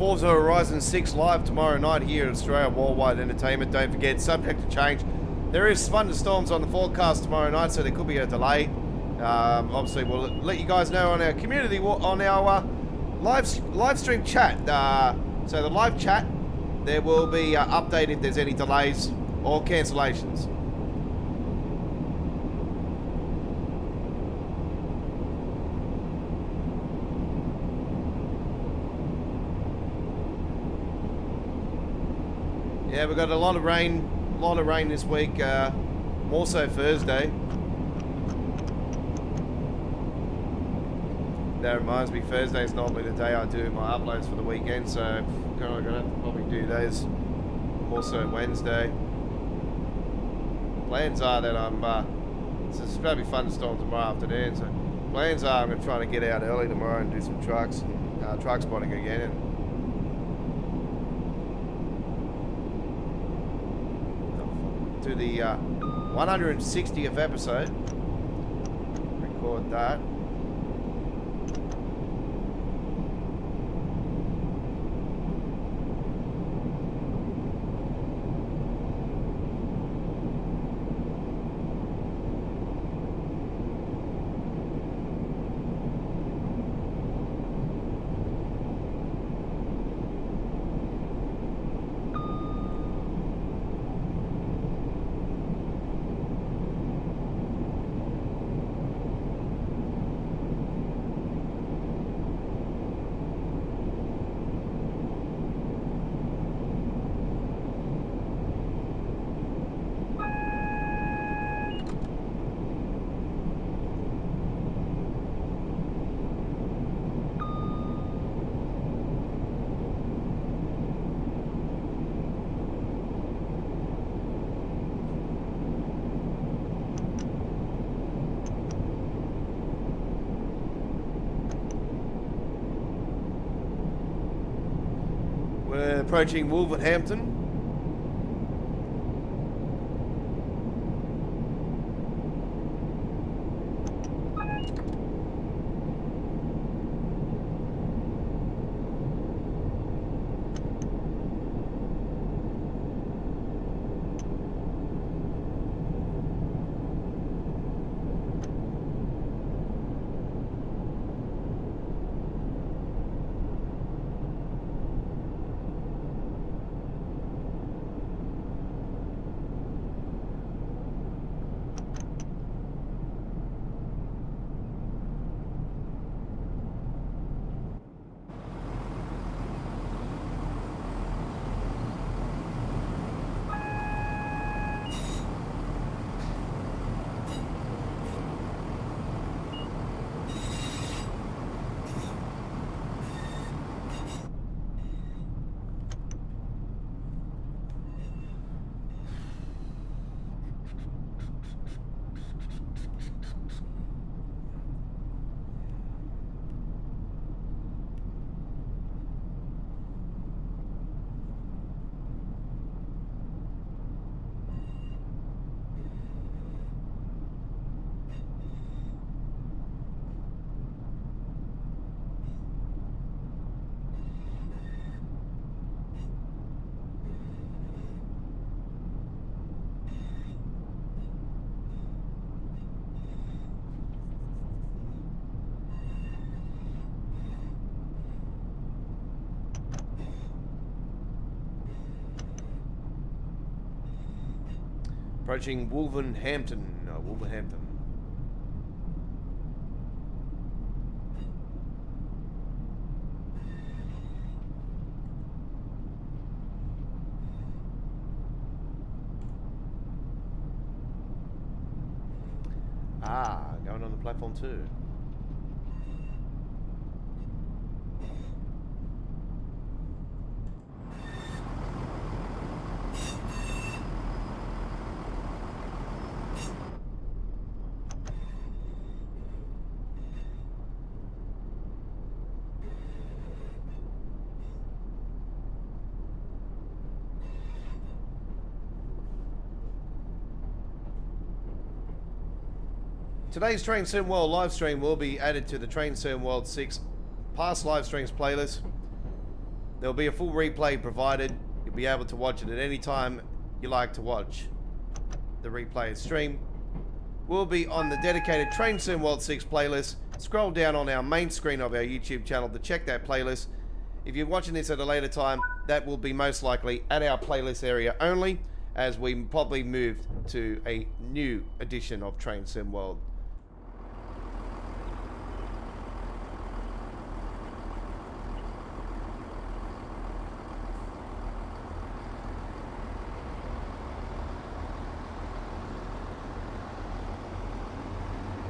Forza Horizon 6 live tomorrow night here at Australia Worldwide Entertainment. Don't forget, subject to change. There is thunderstorms on the forecast tomorrow night, so there could be a delay. Obviously, we'll let you guys know on our community, on our live stream chat. So the live chat, there will be update if there's any delays or cancellations. Yeah, we've got a lot of rain this week, more so Thursday. That reminds me, Thursday is normally the day I do my uploads for the weekend, so I'm gonna have to probably do those more so Wednesday. Plans are that it's supposed to be thunderstorms tomorrow afternoon, so plans are I'm gonna try to get out early tomorrow and do some truck spotting again. And to the 160th episode. Record that. We're approaching Wolverhampton. Approaching Wolverhampton. No, Wolverhampton. Ah, going on the platform too. Today's Train Sim World live stream will be added to the Train Sim World 6 past live streams playlist. There'll be a full replay provided. You'll be able to watch it at any time you like to watch the replay and stream. Will be on the dedicated Train Sim World 6 playlist. Scroll down on our main screen of our YouTube channel to check that playlist. If you're watching this at a later time, that will be most likely at our playlist area only, as we probably moved to a new edition of Train Sim World.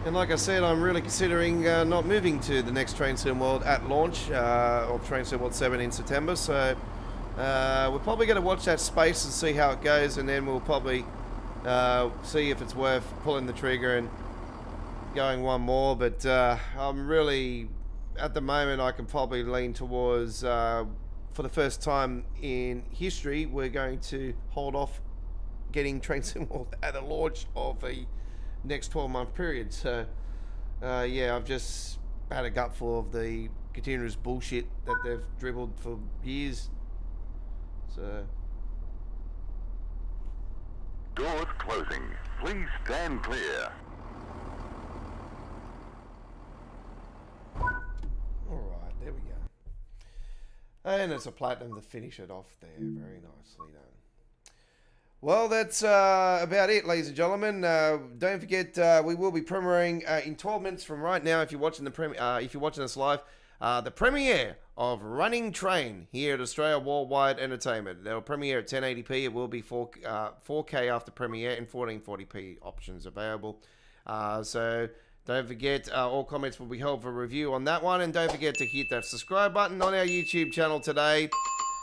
And like I said, I'm really considering not moving to the next Train Sim World at launch of Train Sim World 7 in September. So we're probably going to watch that space and see how it goes, and then we'll probably see if it's worth pulling the trigger and going one more. But I'm really, at the moment, I can probably lean towards, for the first time in history, we're going to hold off getting Train Sim World at a launch of a next 12-month period. So yeah, I've just had a gutful of the continuous bullshit that they've dribbled for years. So Doors closing. Please stand clear. alright, there we go. And it's a platinum to finish it off there. Very nicely done. Well, that's about it, ladies and gentlemen. Don't forget, we will be premiering in 12 minutes from right now. If you're watching if you're watching us live, the premiere of Running Train here at Australia Worldwide Entertainment. They'll premiere at 1080p. It will be 4K after premiere and 1440p options available. So don't forget, all comments will be held for review on that one, and don't forget to hit that subscribe button on our YouTube channel today.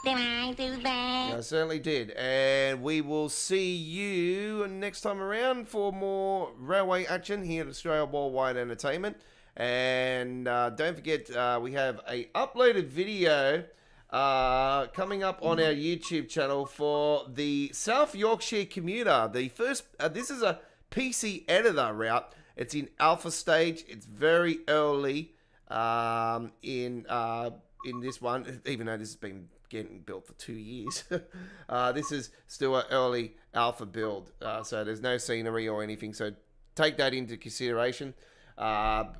Did I do that? I certainly did. And we will see you next time around for more railway action here at Australia Worldwide Entertainment. And don't forget, we have a uploaded video coming up on our YouTube channel for the South Yorkshire commuter. The first, this is a PC editor route. It's in alpha stage. It's very early in this one, even though this has been getting built for 2 years. This is still an early alpha build, so there's no scenery or anything, so take that into consideration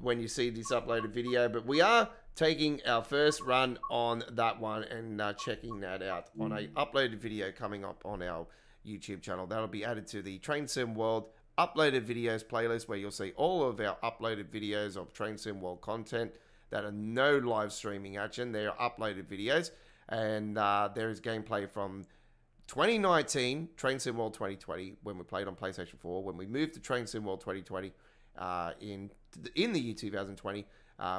when you see this uploaded video. But we are taking our first run on that one and checking that out on a uploaded video coming up on our YouTube channel. That'll be added to the Train Sim World uploaded videos playlist, where you'll see all of our uploaded videos of Train Sim World content that are no live streaming action. They are uploaded videos. And there is gameplay from 2019, Train Sim World 2020, when we played on PlayStation 4, when we moved to Train Sim World 2020 in the year 2020,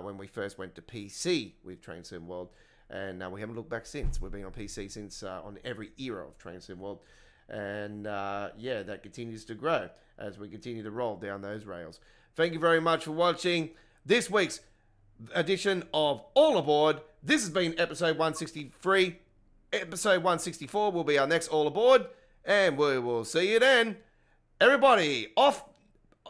when we first went to PC with Train Sim World. And we haven't looked back since. We've been on PC since on every era of Train Sim World. And yeah, that continues to grow as we continue to roll down those rails. Thank you very much for watching this week's edition of All Aboard. This has been episode 163. Episode 164 will be our next All Aboard, and we will see you then. Everybody, off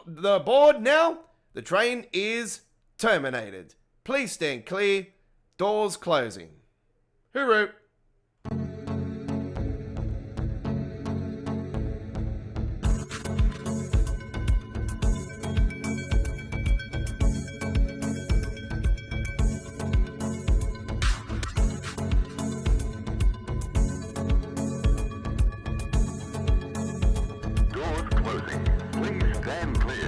the board now. The train is terminated. Please stand clear. Doors closing. Hooroo. Doors closing. Please stand clear.